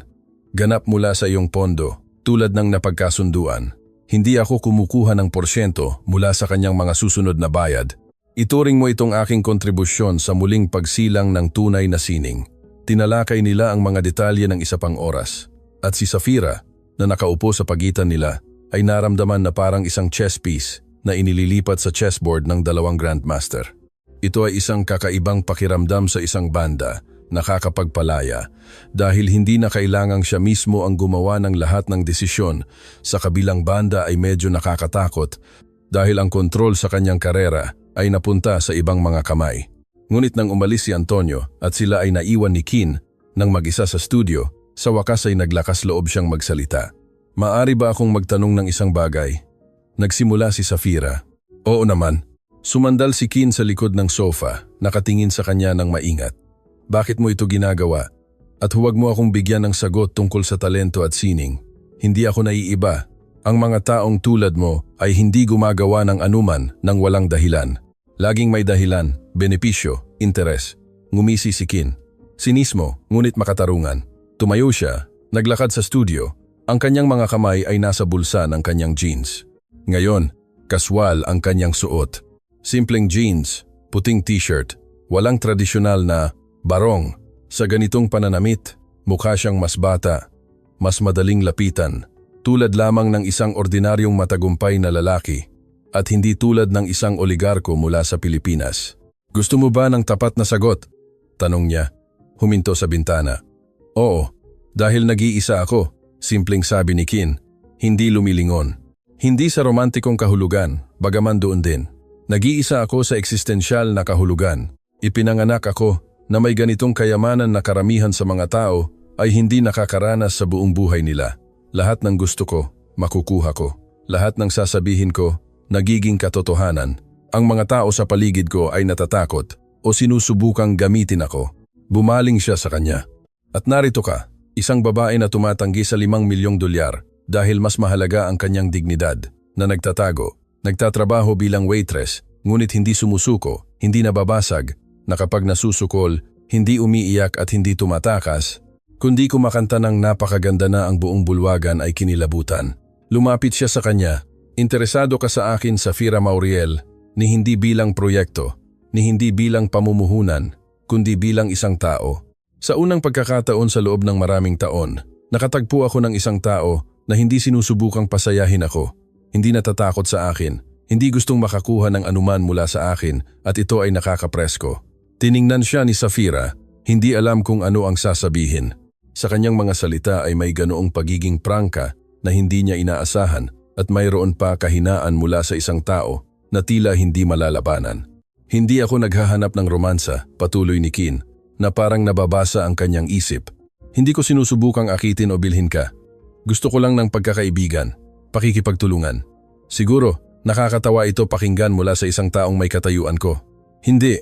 Ganap mula sa iyong pondo, tulad ng napagkasunduan. Hindi ako kumukuha ng porsyento mula sa kanyang mga susunod na bayad. Ituring mo itong aking kontribusyon sa muling pagsilang ng tunay na sining. Tinalakay nila ang mga detalye ng isa pang oras. At si Safira, na nakaupo sa pagitan nila, ay naramdaman na parang isang chess piece na inililipat sa chessboard ng 2 grandmaster. Ito ay isang kakaibang pakiramdam sa isang banda, nakakapagpalaya, dahil hindi na kailangang siya mismo ang gumawa ng lahat ng desisyon. Sa kabilang banda ay medyo nakakatakot dahil ang kontrol sa kanyang karera ay napunta sa ibang mga kamay. Ngunit nang umalis si Antonio at sila ay naiwan ni Kin nang mag-isa sa studio, sa wakas ay naglakas loob siyang magsalita. "Maari ba akong magtanong ng isang bagay?" Nagsimula si Safira. "Oo naman." Sumandal si Kin sa likod ng sofa, nakatingin sa kanya ng maingat. "Bakit mo ito ginagawa? At huwag mo akong bigyan ng sagot tungkol sa talento at sining. Hindi ako naiiba. Ang mga taong tulad mo ay hindi gumagawa ng anuman nang walang dahilan. Laging may dahilan, benepisyo, interes." Ngumisi si Kin. Sinismo, ngunit makatarungan. Tumayo siya, naglakad sa studio. Ang kanyang mga kamay ay nasa bulsa ng kanyang jeans. Ngayon, kaswal ang kanyang suot. Simpleng jeans, puting t-shirt, walang tradisyonal na barong. Sa ganitong pananamit, mukha siyang mas bata, mas madaling lapitan, tulad lamang ng isang ordinaryong matagumpay na lalaki, at hindi tulad ng isang oligarko mula sa Pilipinas. "Gusto mo ba ng tapat na sagot?" tanong niya. Huminto sa bintana. "Oo, dahil nag-iisa ako," simpleng sabi ni Kin, hindi lumilingon. Hindi sa romantikong kahulugan, bagaman doon din. "Nag-iisa ako sa eksistensyal na kahulugan. Ipinanganak ako na may ganitong kayamanan na karamihan sa mga tao ay hindi nakakaranas sa buong buhay nila. Lahat ng gusto ko, makukuha ko. Lahat ng sasabihin ko, nagiging katotohanan. Ang mga tao sa paligid ko ay natatakot o sinusubukang gamitin ako." Bumaling siya sa kanya. "At narito ka, isang babae na tumatanggi sa $5 milyong dahil mas mahalaga ang kanyang dignidad, na nagtatago, nagtatrabaho bilang waitress, ngunit hindi sumusuko, hindi nababasag, na kapag nasusukol, hindi umiiyak at hindi tumatakas, kundi kumakanta ng napakaganda na ang buong bulwagan ay kinilabutan." Lumapit siya sa kanya. "Interesado ka sa akin, Safira Mauriel, ni hindi bilang proyekto, ni hindi bilang pamumuhunan, kundi bilang isang tao." Sa unang pagkakataon sa loob ng maraming taon, nakatagpo ako ng isang tao na hindi sinusubukang pasayahin ako, hindi natatakot sa akin, hindi gustong makakuha ng anuman mula sa akin, at ito ay nakakapresko. Tiningnan siya ni Safira, hindi alam kung ano ang sasabihin. Sa kanyang mga salita ay may ganoong pagiging prangka na hindi niya inaasahan, at mayroon pa kahinaan mula sa isang tao na tila hindi malalabanan. "Hindi ako naghahanap ng romansa," patuloy ni Kin, na parang nababasa ang kanyang isip. "Hindi ko sinusubukang akitin o bilhin ka. Gusto ko lang ng pagkakaibigan, pakikipagtulungan. Siguro, nakakatawa ito pakinggan mula sa isang taong may katayuan ko. Hindi,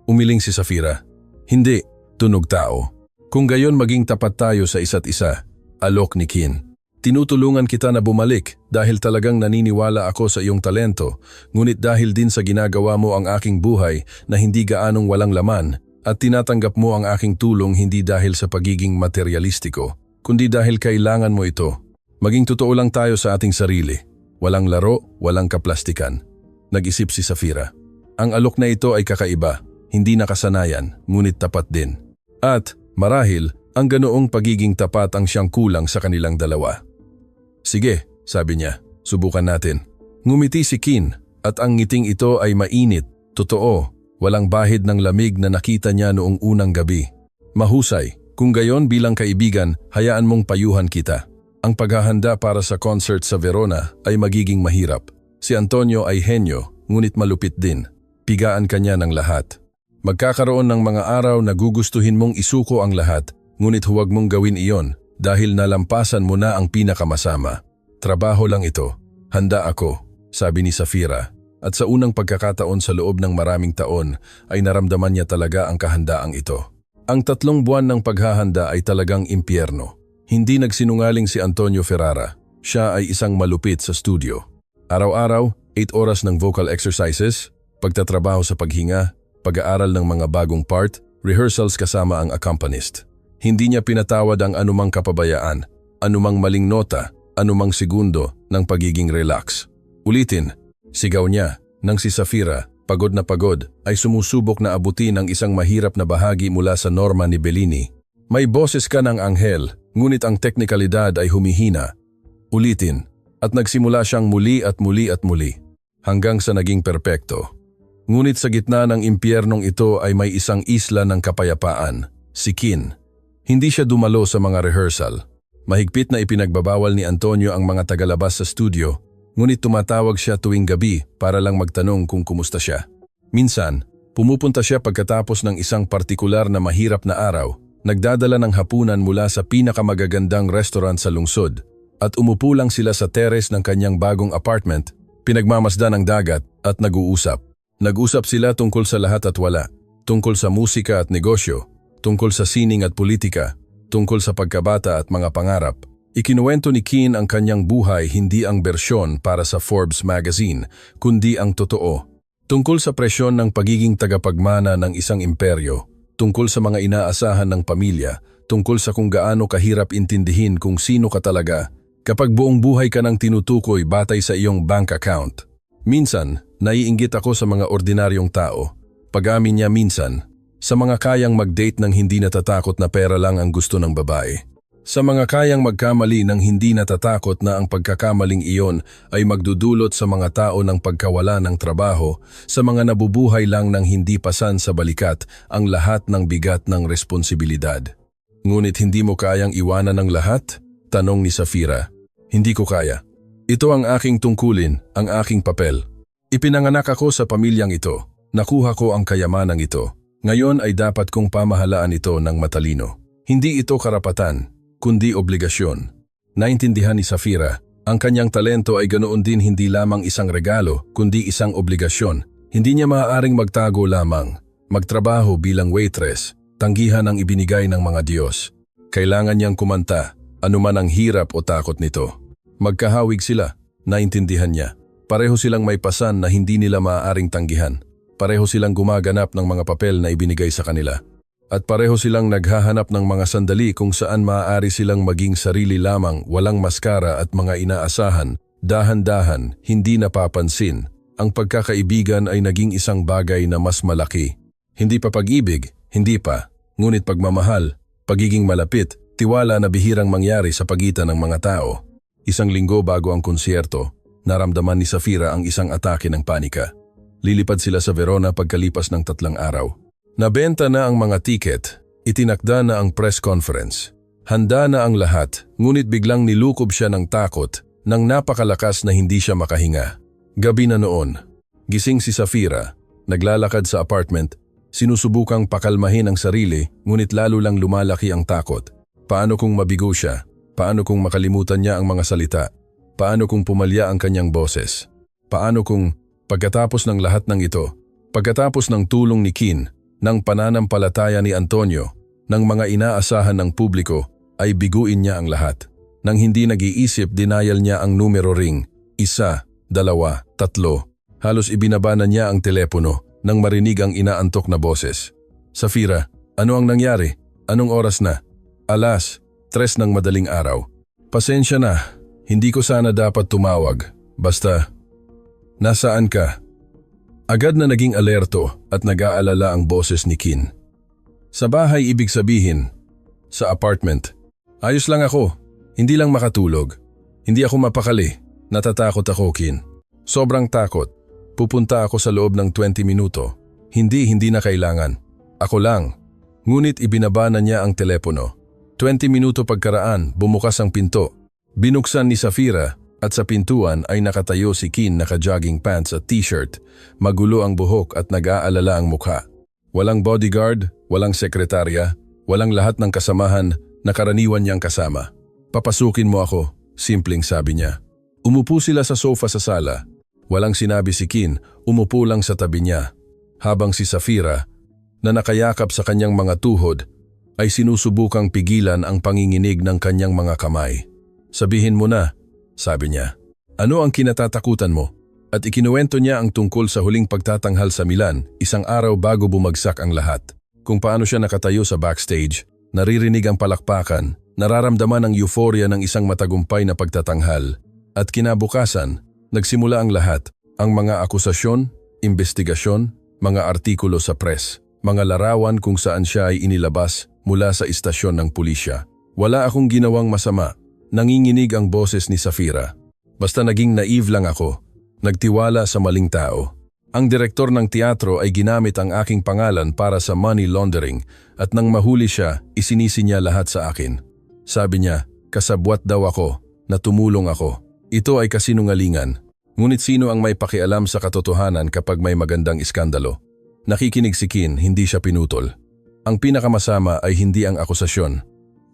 umiling si Safira. Hindi, tunog tao. Kung gayon maging tapat tayo sa isa't isa, alok ni Kin. Tinutulungan kita na bumalik dahil talagang naniniwala ako sa iyong talento, ngunit dahil din sa ginagawa mo ang aking buhay na hindi gaanong walang laman at tinatanggap mo ang aking tulong hindi dahil sa pagiging materialistiko, kundi dahil kailangan mo ito. Maging totoo lang tayo sa ating sarili. Walang laro, walang kaplastikan. Nag-isip si Safira. Ang alok na ito ay kakaiba, hindi nakasanayan, ngunit tapat din. At, marahil, ang ganoong pagiging tapat ang siyang kulang sa kanilang dalawa. Sige, sabi niya, subukan natin. Ngumiti si Kin at ang ngiting ito ay mainit, totoo, walang bahid ng lamig na nakita niya noong unang gabi. Mahusay, kung gayon bilang kaibigan, hayaan mong payuhan kita. Ang paghahanda para sa concert sa Verona ay magiging mahirap. Si Antonio ay henyo, ngunit malupit din. Pigaan kanya ng lahat. Magkakaroon ng mga araw na gugustuhin mong isuko ang lahat, ngunit huwag mong gawin iyon. Dahil nalampasan mo na ang pinakamasama. Trabaho lang ito. Handa ako, sabi ni Safira. At sa unang pagkakataon sa loob ng maraming taon ay naramdaman niya talaga ang kahandaang ito. Ang 3 buwan ng paghahanda ay talagang impyerno. Hindi nagsinungaling si Antonio Ferrara. Siya ay isang malupit sa studio. Araw-araw, 8 oras ng vocal exercises, pagtatrabaho sa paghinga, pag-aaral ng mga bagong part, rehearsals kasama ang accompanist. Hindi niya pinatawad ang anumang kapabayaan, anumang maling nota, anumang segundo ng pagiging relax. Ulitin, sigaw niya, nang si Safira, pagod na pagod, ay sumusubok na abutin ang isang mahirap na bahagi mula sa norma ni Bellini. May boses ka ng anghel, ngunit ang teknikalidad ay humihina. Ulitin, at nagsimula siyang muli at muli at muli, hanggang sa naging perpekto. Ngunit sa gitna ng impyernong ito ay may isang isla ng kapayapaan, si Kin. Hindi siya dumalo sa mga rehearsal. Mahigpit na ipinagbabawal ni Antonio ang mga tagalabas sa studio, ngunit tumatawag siya tuwing gabi para lang magtanong kung kumusta siya. Minsan, pumupunta siya pagkatapos ng isang partikular na mahirap na araw, nagdadala ng hapunan mula sa pinakamagagandang restaurant sa lungsod, at umupo lang sila sa terrace ng kanyang bagong apartment, pinagmamasdan ng dagat at nag-uusap. Nag-usap sila tungkol sa lahat at wala, tungkol sa musika at negosyo, tungkol sa sining at politika, tungkol sa pagkabata at mga pangarap. Ikinuwento ni Kin ang kanyang buhay, hindi ang bersyon para sa Forbes magazine, kundi ang totoo. Tungkol sa presyon ng pagiging tagapagmana ng isang imperyo, tungkol sa mga inaasahan ng pamilya, tungkol sa kung gaano kahirap intindihin kung sino ka talaga kapag buong buhay ka nang tinutukoy batay sa iyong bank account. Minsan, naiinggit ako sa mga ordinaryong tao. Pag-amin niya minsan, sa mga kayang mag-date ng hindi natatakot na pera lang ang gusto ng babae. Sa mga kayang magkamali ng hindi natatakot na ang pagkakamaling iyon ay magdudulot sa mga tao ng pagkawala ng trabaho, sa mga nabubuhay lang ng hindi pasan sa balikat ang lahat ng bigat ng responsibilidad. Ngunit hindi mo kayang iwanan ng lahat? Tanong ni Safira. Hindi ko kaya. Ito ang aking tungkulin, ang aking papel. Ipinanganak ako sa pamilyang ito. Nakuha ko ang kayamanang ito. Ngayon ay dapat kong pamahalaan ito ng matalino. Hindi ito karapatan, kundi obligasyon. Naintindihan ni Safira, ang kanyang talento ay ganoon din hindi lamang isang regalo, kundi isang obligasyon. Hindi niya maaaring magtago lamang, magtrabaho bilang waitress, tanggihan ang ibinigay ng mga Diyos. Kailangan niyang kumanta, anuman ang hirap o takot nito. Magkahawig sila, naintindihan niya. Pareho silang may pasan na hindi nila maaaring tanggihan. Pareho silang gumaganap ng mga papel na ibinigay sa kanila. At pareho silang naghahanap ng mga sandali kung saan maaari silang maging sarili lamang, walang maskara at mga inaasahan, dahan-dahan, hindi napapansin. Ang pagkakaibigan ay naging isang bagay na mas malaki. Hindi pa pag-ibig, hindi pa. Ngunit pagmamahal, pagiging malapit, tiwala na bihirang mangyari sa pagitan ng mga tao. Isang linggo bago ang konsyerto, naramdaman ni Safira ang isang atake ng panika. Lilipad sila sa Verona pagkalipas ng 3 araw. Nabenta na ang mga tiket, itinakda na ang press conference. Handa na ang lahat, ngunit biglang nilukob siya ng takot nang napakalakas na hindi siya makahinga. Gabi na noon, gising si Safira, naglalakad sa apartment, sinusubukang pakalmahin ang sarili ngunit lalo lang lumalaki ang takot. Paano kung mabigo siya? Paano kung makalimutan niya ang mga salita? Paano kung pumalya ang kanyang boses? Paano kung, pagkatapos ng lahat ng ito, pagkatapos ng tulong ni Kin, ng pananampalataya ni Antonio, ng mga inaasahan ng publiko, ay biguin niya ang lahat. Nang hindi nag-iisip, denial niya ang numero ring. 1, 2, 3. Halos ibinaba na niya ang telepono nang marinig ang inaantok na boses. Safira, ano ang nangyari? Anong oras na? 3:00 ng madaling araw. Pasensya na, hindi ko sana dapat tumawag. Basta, nasaan ka? Agad na naging alerto at nag-aalala ang boses ni Kin. Sa bahay, ibig sabihin, sa apartment. Ayos lang ako, hindi lang makatulog. Hindi ako mapakali, natatakot ako, Kin. Sobrang takot. Pupunta ako sa loob ng 20 minuto. Hindi na kailangan. Ako lang. Ngunit ibinaba na niya ang telepono. 20 minuto pagkaraan, bumukas ang pinto. Binuksan ni Safira at sa pintuan ay nakatayo si Kin naka-jogging pants at t-shirt. Magulo ang buhok at nag-aalala ang mukha. Walang bodyguard, walang sekretarya, walang lahat ng kasamahan na karaniwan niyang kasama. Papasukin mo ako, simpleng sabi niya. Umupo sila sa sofa sa sala. Walang sinabi si Kin, umupo lang sa tabi niya. Habang si Safira, na nakayakap sa kanyang mga tuhod, ay sinusubukang pigilan ang panginginig ng kanyang mga kamay. Sabihin mo na, sabi niya. Ano ang kinatatakutan mo? At ikinuwento niya ang tungkol sa huling pagtatanghal sa Milan, isang araw bago bumagsak ang lahat. Kung paano siya nakatayo sa backstage, naririnig ang palakpakan, nararamdaman ang euphoria ng isang matagumpay na pagtatanghal. At kinabukasan, nagsimula ang lahat, ang mga akusasyon, investigasyon, mga artikulo sa press, mga larawan kung saan siya ay inilabas mula sa istasyon ng pulisya. Wala akong ginawang masama, nanginginig ang boses ni Safira. Basta naging naive lang ako, nagtiwala sa maling tao. Ang direktor ng teatro ay ginamit ang aking pangalan para sa money laundering at nang mahuli siya, isinisi niya lahat sa akin. Sabi niya, kasabwat daw ako, na tumulong ako. Ito ay kasinungalingan. Ngunit sino ang may pakialam sa katotohanan kapag may magandang iskandalo? Nakikinig si Kin, hindi siya pinutol. Ang pinakamasama ay hindi ang akusasyon.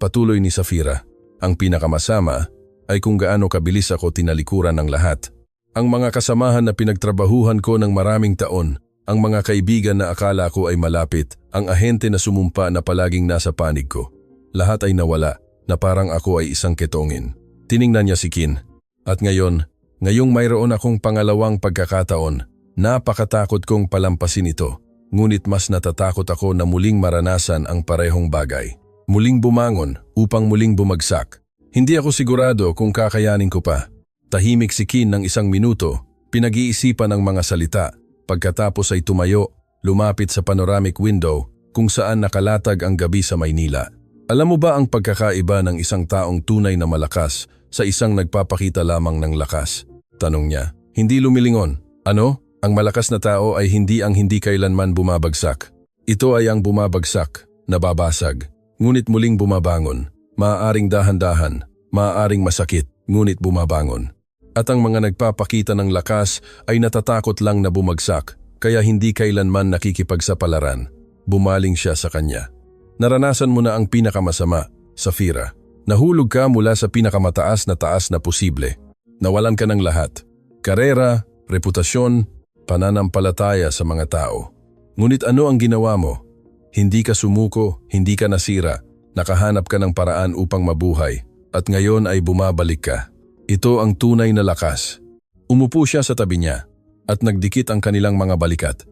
Patuloy ni Safira. Ang pinakamasama ay kung gaano kabilis ako tinalikuran ng lahat. Ang mga kasamahan na pinagtrabahuhan ko ng maraming taon, ang mga kaibigan na akala ko ay malapit, ang ahente na sumumpa na palaging nasa panig ko. Lahat ay nawala, na parang ako ay isang ketongin. Tiningnan niya si Kin. At ngayong mayroon akong pangalawang pagkakataon, napakatakot kong palampasin ito. Ngunit mas natatakot ako na muling maranasan ang parehong bagay. Muling bumangon upang muling bumagsak. Hindi ako sigurado kung kakayanin ko pa. Tahimik si Kin ng 1 minuto, pinag-iisipan ang mga salita. Pagkatapos ay tumayo, lumapit sa panoramic window kung saan nakalatag ang gabi sa Maynila. Alam mo ba ang pagkakaiba ng isang taong tunay na malakas sa isang nagpapakita lamang ng lakas? Tanong niya. Hindi lumilingon. Ano? Ang malakas na tao ay hindi ang hindi kailanman bumabagsak. Ito ay ang bumabagsak, nababasag, ngunit muling bumabangon. Maaaring dahan-dahan, maaaring masakit, ngunit bumabangon. At ang mga nagpapakita ng lakas ay natatakot lang na bumagsak, kaya hindi kailanman nakikipagsapalaran. Bumaling siya sa kanya. Naranasan mo na ang pinakamasama, Safira. Nahulog ka mula sa pinakamataas na taas na posible. Nawalan ka ng lahat. Karera, reputasyon, pananampalataya sa mga tao. Ngunit ano ang ginawa mo? Hindi ka sumuko, hindi ka nasira. Nakahanap ka ng paraan upang mabuhay. At ngayon ay bumabalik ka. Ito ang tunay na lakas. Umupo siya sa tabi niya at nagdikit ang kanilang mga balikat.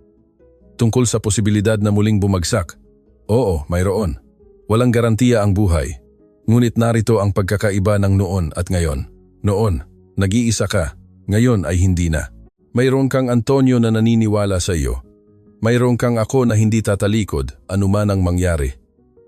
Tungkol sa posibilidad na muling bumagsak. Oo, mayroon. Walang garantiya ang buhay. Ngunit narito ang pagkakaiba ng noon at ngayon. Noon, nag-iisa ka. Ngayon ay hindi na. Mayroon kang Antonio na naniniwala sa iyo. Mayroon kang ako na hindi tatalikod anuman ang mangyari.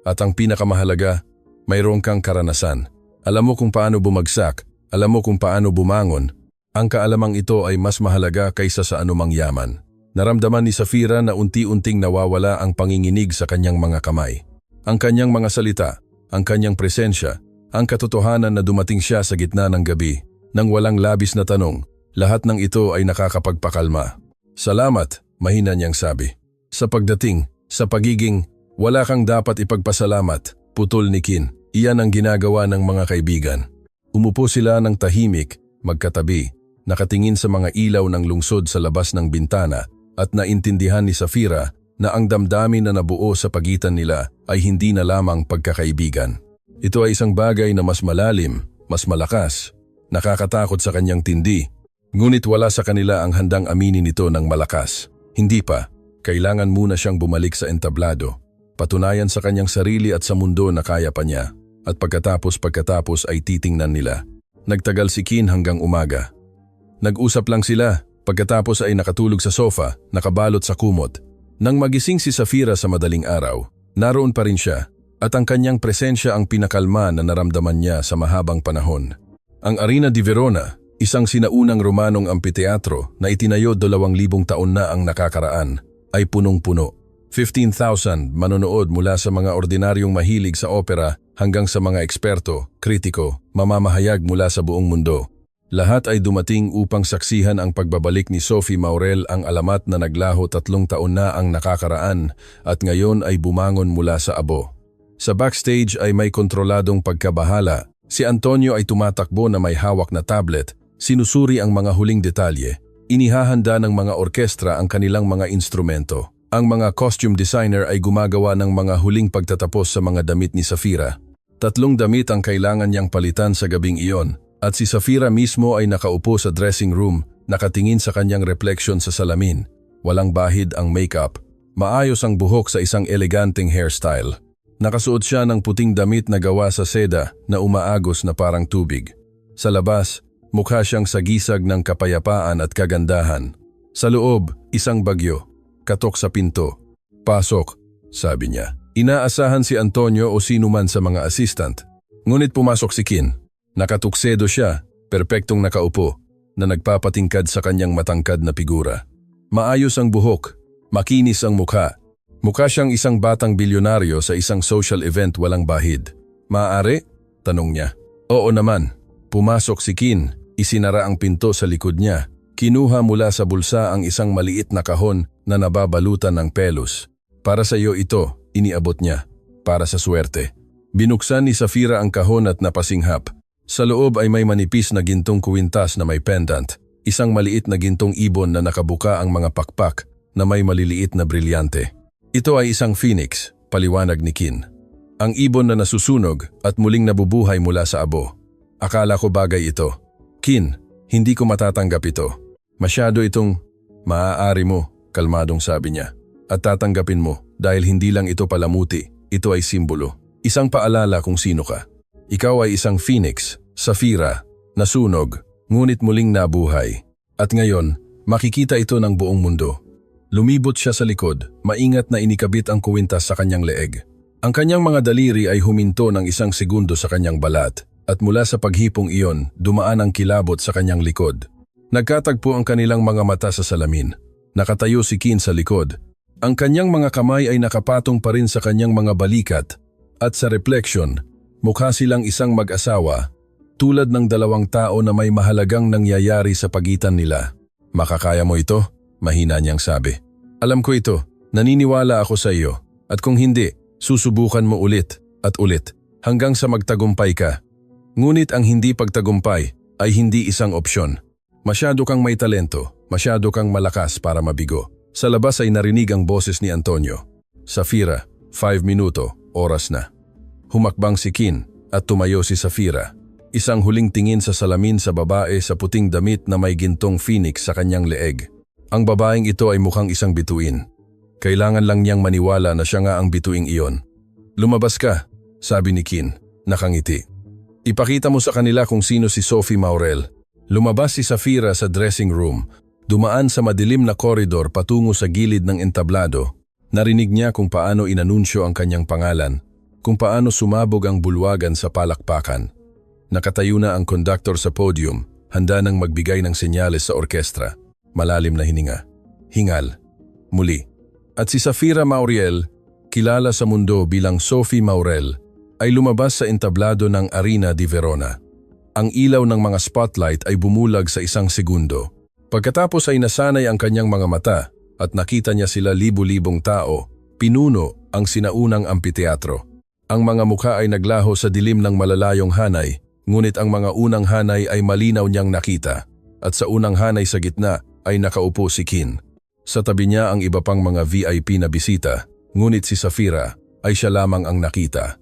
At ang pinakamahalaga, mayroon kang karanasan. Alam mo kung paano bumagsak, alam mo kung paano bumangon. Ang kaalamang ito ay mas mahalaga kaysa sa anumang yaman. Naramdaman ni Safira na unti-unting nawawala ang panginginig sa kanyang mga kamay. Ang kanyang mga salita, ang kanyang presensya, ang katotohanan na dumating siya sa gitna ng gabi, nang walang labis na tanong, lahat ng ito ay nakakapagpakalma. Salamat, mahina niyang sabi. Sa pagdating, sa pagiging, wala kang dapat ipagpasalamat, putol ni Kin. Iyan ang ginagawa ng mga kaibigan. Umupo sila ng tahimik, magkatabi, nakatingin sa mga ilaw ng lungsod sa labas ng bintana at naintindihan ni Safira na ang damdamin na nabuo sa pagitan nila ay hindi na lamang pagkakaibigan. Ito ay isang bagay na mas malalim, mas malakas, nakakatakot sa kanyang tindi. Ngunit wala sa kanila ang handang aminin ito ng malakas. Hindi pa, kailangan muna siyang bumalik sa entablado. Patunayan sa kanyang sarili at sa mundo na kaya pa niya. At pagkatapos ay titingnan nila. Nagtagal si Kin hanggang umaga. Nag-usap lang sila, pagkatapos ay nakatulog sa sofa, nakabalot sa kumot. Nang magising si Safira sa madaling araw, naroon pa rin siya, at ang kanyang presensya ang pinakalma na naramdaman niya sa mahabang panahon. Ang Arena di Verona, isang sinaunang Romanong ampitheatro na itinayo 2,000 taon na ang nakakaraan, ay punong-puno. 15,000 manonood mula sa mga ordinaryong mahilig sa opera hanggang sa mga eksperto, kritiko, mamamahayag mula sa buong mundo. Lahat ay dumating upang saksihan ang pagbabalik ni Sophie Maurel, ang alamat na naglaho 3 taon na ang nakakaraan at ngayon ay bumangon mula sa abo. Sa backstage ay may kontroladong pagkabahala. Si Antonio ay tumatakbo na may hawak na tablet, sinusuri ang mga huling detalye. Inihahanda ng mga orkestra ang kanilang mga instrumento. Ang mga costume designer ay gumagawa ng mga huling pagtatapos sa mga damit ni Safira. 3 damit ang kailangan niyang palitan sa gabing iyon, at si Safira mismo ay nakaupo sa dressing room, nakatingin sa kanyang reflection sa salamin. Walang bahid ang makeup. Maayos ang buhok sa isang eleganteng hairstyle. Nakasuot siya ng puting damit na gawa sa seda na umaagos na parang tubig. Sa labas, mukha siyang sagisag ng kapayapaan at kagandahan. Sa loob, isang bagyo. Katok sa pinto. "Pasok," sabi niya. Inaasahan si Antonio o sino man sa mga assistant. Ngunit pumasok si Kin. Nakatuksedo siya, perpektong nakaupo, na nagpapatingkad sa kanyang matangkad na figura. Maayos ang buhok, makinis ang mukha. Mukha siyang isang batang bilyonaryo sa isang social event walang bahid. "Maaari?" tanong niya. "Oo naman." Pumasok si Kin, isinara ang pinto sa likod niya. Kinuha mula sa bulsa ang isang maliit na kahon na nababalutan ng pelos. "Para sa iyo ito," iniabot niya. "Para sa swerte." Binuksan ni Safira ang kahon at napasinghap. Sa loob ay may manipis na gintong kuwintas na may pendant. Isang maliit na gintong ibon na nakabuka ang mga pakpak na may maliliit na brilyante. "Ito ay isang phoenix," paliwanag ni Kin. "Ang ibon na nasusunog at muling nabubuhay mula sa abo. Akala ko bagay ito." "Kin, hindi ko matatanggap ito. Masyado itong..." "Maaari mo," kalmadong sabi niya. "At tatanggapin mo dahil hindi lang ito palamuti, ito ay simbolo. Isang paalala kung sino ka. Ikaw ay isang phoenix, Safira, nasunog, ngunit muling nabuhay. At ngayon, makikita ito ng buong mundo." Lumibot siya sa likod, maingat na inikabit ang kuwintas sa kanyang leeg. Ang kanyang mga daliri ay huminto ng 1 segundo sa kanyang balat, at mula sa paghipong iyon, dumaan ang kilabot sa kanyang likod. Nagkatagpo ang kanilang mga mata sa salamin. Nakatayo si Kin sa likod. Ang kanyang mga kamay ay nakapatong pa rin sa kanyang mga balikat, at sa reflection, mukha silang isang mag-asawa, tulad ng 2 tao na may mahalagang nangyayari sa pagitan nila. "Makakaya mo ito?" mahina niyang sabi. "Alam ko ito, naniniwala ako sa iyo, at kung hindi, susubukan mo ulit at ulit, hanggang sa magtagumpay ka. Ngunit ang hindi pagtagumpay ay hindi isang opsyon. Masyado kang may talento, masyado kang malakas para mabigo." Sa labas ay narinig ang boses ni Antonio. "Safira, 5 minuto, oras na." Humakbang si Kin at tumayo si Safira. Isang huling tingin sa salamin sa babae sa puting damit na may gintong phoenix sa kanyang leeg. Ang babaeng ito ay mukhang isang bituin. Kailangan lang niyang maniwala na siya nga ang bituing iyon. "Lumabas ka," sabi ni Kin, nakangiti. "Ipakita mo sa kanila kung sino si Sophie Maurel." Lumabas si Safira sa dressing room, dumaan sa madilim na koridor patungo sa gilid ng entablado. Narinig niya kung paano inanunsyo ang kanyang pangalan, kung paano sumabog ang bulwagan sa palakpakan. Nakatayo na ang conductor sa podium, handa nang magbigay ng senyales sa orkestra. Malalim na hininga. Hingal. Muli. At si Safira Maurel, kilala sa mundo bilang Sophie Maurel, ay lumabas sa entablado ng Arena di Verona. Ang ilaw ng mga spotlight ay bumulag sa 1 segundo. Pagkatapos ay nasanay ang kanyang mga mata at nakita niya sila libu-libong tao, pinuno ang sinaunang ampitheatro. Ang mga mukha ay naglaho sa dilim ng malalayong hanay, ngunit ang mga unang hanay ay malinaw niyang nakita. At sa unang hanay sa gitna ay nakaupo si Kin. Sa tabi niya ang iba pang mga VIP na bisita, ngunit si Safira ay siya lamang ang nakita.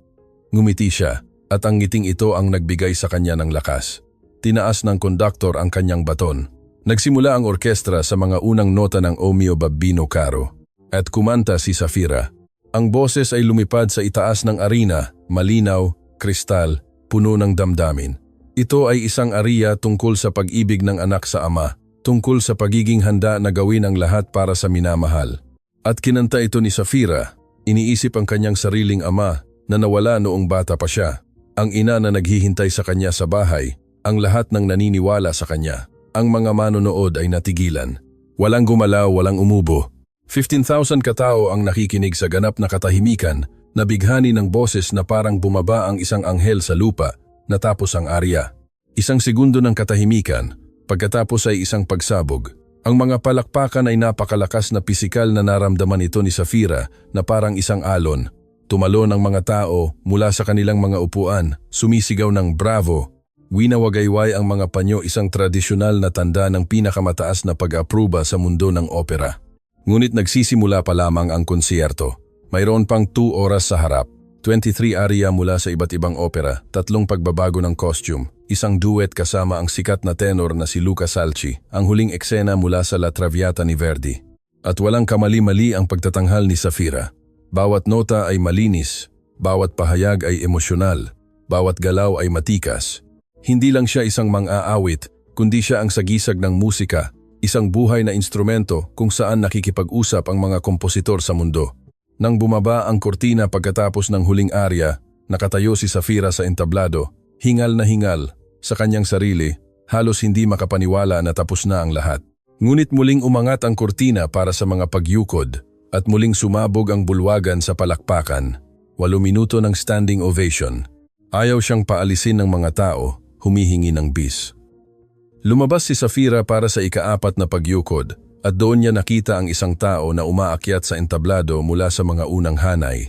Ngumiti siya at ang ngiting ito ang nagbigay sa kanya ng lakas. Tinaas ng konduktor ang kanyang baton. Nagsimula ang orkestra sa mga unang nota ng O Mio Babbino Caro at kumanta si Safira. Ang boses ay lumipad sa itaas ng arena, malinaw, kristal, puno ng damdamin. Ito ay isang ariya tungkol sa pag-ibig ng anak sa ama, tungkol sa pagiging handa na gawin ang lahat para sa minamahal. At kinanta ito ni Safira, iniisip ang kanyang sariling ama na nawala noong bata pa siya, ang ina na naghihintay sa kanya sa bahay, ang lahat ng naniniwala sa kanya. Ang mga manonood ay natigilan. Walang gumalaw, walang umubo. 15,000 katao ang nakikinig sa ganap na katahimikan, na bighani ng boses na parang bumaba ang isang anghel sa lupa, natapos ang arya. Isang segundo ng katahimikan, pagkatapos ay isang pagsabog. Ang mga palakpakan ay napakalakas na pisikal na naramdaman ito ni Safira na parang isang alon. Tumalon ang mga tao mula sa kanilang mga upuan, sumisigaw ng bravo. Winawagayway ang mga panyo, isang tradisyonal na tanda ng pinakamataas na pag-apruba sa mundo ng opera. Ngunit nagsisimula pa lamang ang konsyerto. Mayroon pang 2 oras sa harap, 23 aria mula sa iba't ibang opera, 3 pagbabago ng costume, isang duet kasama ang sikat na tenor na si Luca Salci, ang huling eksena mula sa La Traviata ni Verdi. At walang kamali-mali ang pagtatanghal ni Safira. Bawat nota ay malinis, bawat pahayag ay emosyonal, bawat galaw ay matikas. Hindi lang siya isang mang-aawit, kundi siya ang sagisag ng musika, isang buhay na instrumento kung saan nakikipag-usap ang mga kompositor sa mundo. Nang bumaba ang kortina pagkatapos ng huling arya, nakatayo si Safira sa entablado, hingal na hingal, sa kanyang sarili, halos hindi makapaniwala na tapos na ang lahat. Ngunit muling umangat ang kortina para sa mga pagyukod, at muling sumabog ang bulwagan sa palakpakan. 8 minuto ng standing ovation. Ayaw siyang paalisin ng mga tao, humihingi ng bis. Lumabas si Safira para sa ika-4 na pagyukod at doon niya nakita ang isang tao na umaakyat sa entablado mula sa mga unang hanay.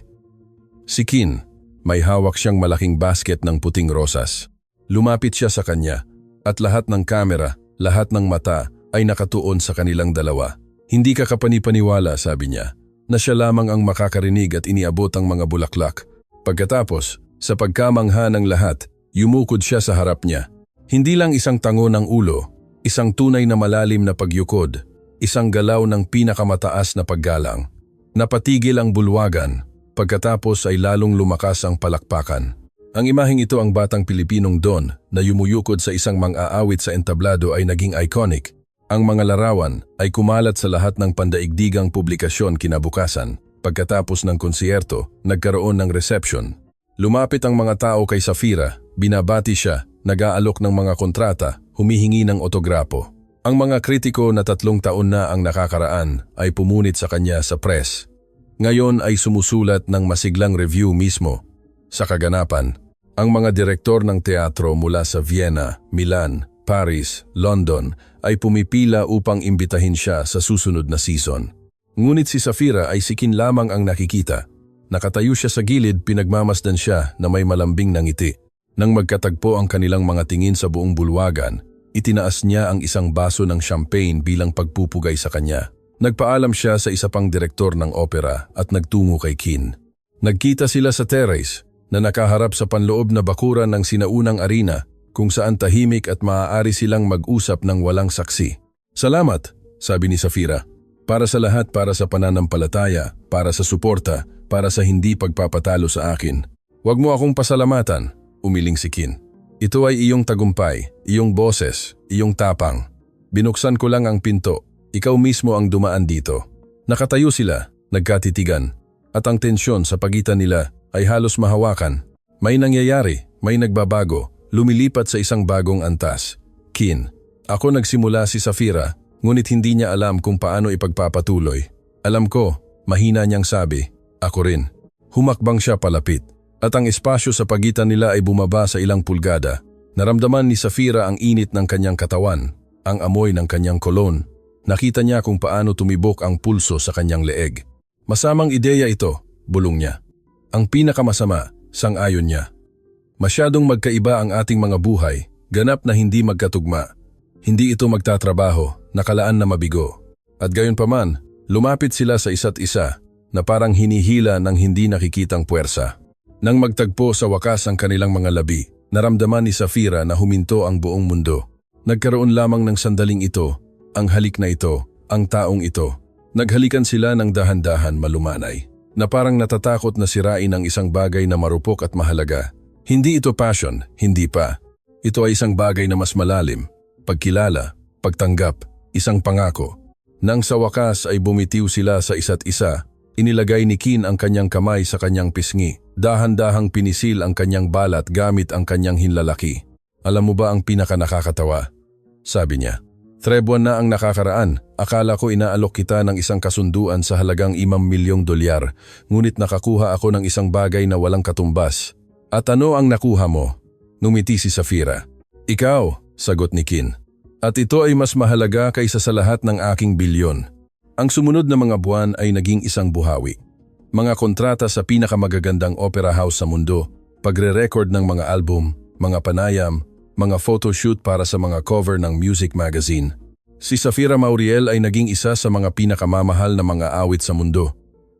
Si Kin, may hawak siyang malaking basket ng puting rosas. Lumapit siya sa kanya at lahat ng kamera, lahat ng mata ay nakatuon sa kanilang dalawa. Hindi ka kapanipaniwala, sabi niya, na siya lamang ang makakarinig at iniabot ang mga bulaklak. Pagkatapos, sa pagkamangha ng lahat, yumukod siya sa harap niya. Hindi lang isang tango ng ulo, isang tunay na malalim na pagyukod, isang galaw ng pinakamataas na paggalang. Napatigil ang bulwagan, pagkatapos ay lalong lumakas ang palakpakan. Ang imaheng ito, ang batang Pilipinong Don na yumuyukod sa isang mang-aawit sa entablado, ay naging iconic. Ang mga larawan ay kumalat sa lahat ng pandaigdigang publikasyon kinabukasan. Pagkatapos ng konsyerto, nagkaroon ng reception. Lumapit ang mga tao kay Safira, binabati siya, nag-aalok ng mga kontrata, humihingi ng otograpo. Ang mga kritiko na 3 taon na ang nakakaraan ay pumunit sa kanya sa press. Ngayon ay sumusulat ng masiglang review mismo. Sa kaganapan, ang mga direktor ng teatro mula sa Vienna, Milan, Paris, London ay pumipila upang imbitahin siya sa susunod na season. Ngunit si Safira ay si Kin lamang ang nakikita. Nakatayo siya sa gilid, pinagmamasdan siya na may malambing na ngiti. Nang magkatagpo ang kanilang mga tingin sa buong bulwagan, itinaas niya ang isang baso ng champagne bilang pagpupugay sa kanya. Nagpaalam siya sa isa pang direktor ng opera at nagtungo kay Kin. Nagkita sila sa terrace na nakaharap sa panloob na bakuran ng sinaunang arena, kung saan tahimik at maaari silang mag-usap ng walang saksi. Salamat, sabi ni Safira. Para sa lahat, para sa pananampalataya, para sa suporta, para sa hindi pagpapatalo sa akin. Huwag mo akong pasalamatan, umiling si Kin. Ito ay iyong tagumpay, iyong boses, iyong tapang. Binuksan ko lang ang pinto, ikaw mismo ang dumaan dito. Nakatayo sila, nagkatitigan, at ang tensyon sa pagitan nila ay halos mahawakan. May nangyayari, may nagbabago, lumilipat sa isang bagong antas. Kin, ako nagsimula, si Safira, ngunit hindi niya alam kung paano ipagpapatuloy. Alam ko, mahina niyang sabi, ako rin. Humakbang siya palapit, at ang espasyo sa pagitan nila ay bumaba sa ilang pulgada. Naramdaman ni Safira ang init ng kanyang katawan, ang amoy ng kanyang kolon. Nakita niya kung paano tumibok ang pulso sa kanyang leeg. Masamang ideya ito, bulong niya. Ang pinakamasama, sang-ayon niya. Masyadong magkaiba ang ating mga buhay, ganap na hindi magkatugma. Hindi ito magtatrabaho, nakalaan na mabigo. At gayon paman, lumapit sila sa isa't isa na parang hinihila ng hindi nakikitang puwersa. Nang magtagpo sa wakas ang kanilang mga labi, naramdaman ni Safira na huminto ang buong mundo. Nagkaroon lamang ng sandaling ito, ang halik na ito, ang taong ito. Naghalikan sila ng dahan-dahan malumanay, na parang natatakot na sirain ang isang bagay na marupok at mahalaga. Hindi ito passion, hindi pa. Ito ay isang bagay na mas malalim, pagkilala, pagtanggap, isang pangako. Nang sa wakas ay bumitiw sila sa isa't isa, inilagay ni Kin ang kanyang kamay sa kanyang pisngi. Dahan-dahang pinisil ang kanyang balat gamit ang kanyang hinlalaki. Alam mo ba ang pinaka-nakakatawa? Sabi niya. 3 buwan na ang nakakaraan. Akala ko inaalok kita ng isang kasunduan sa halagang $5 milyong, ngunit nakakuha ako ng isang bagay na walang katumbas. At ano ang nakuha mo? Ngumiti si Safira. Ikaw, sagot ni Kin. At ito ay mas mahalaga kaysa sa lahat ng aking bilyon. Ang sumunod na mga buwan ay naging isang buhawi. Mga kontrata sa pinakamagagandang opera house sa mundo, pagre-record ng mga album, mga panayam, mga photoshoot para sa mga cover ng music magazine. Si Safira Mauriel ay naging isa sa mga pinakamamahal na mga awit sa mundo.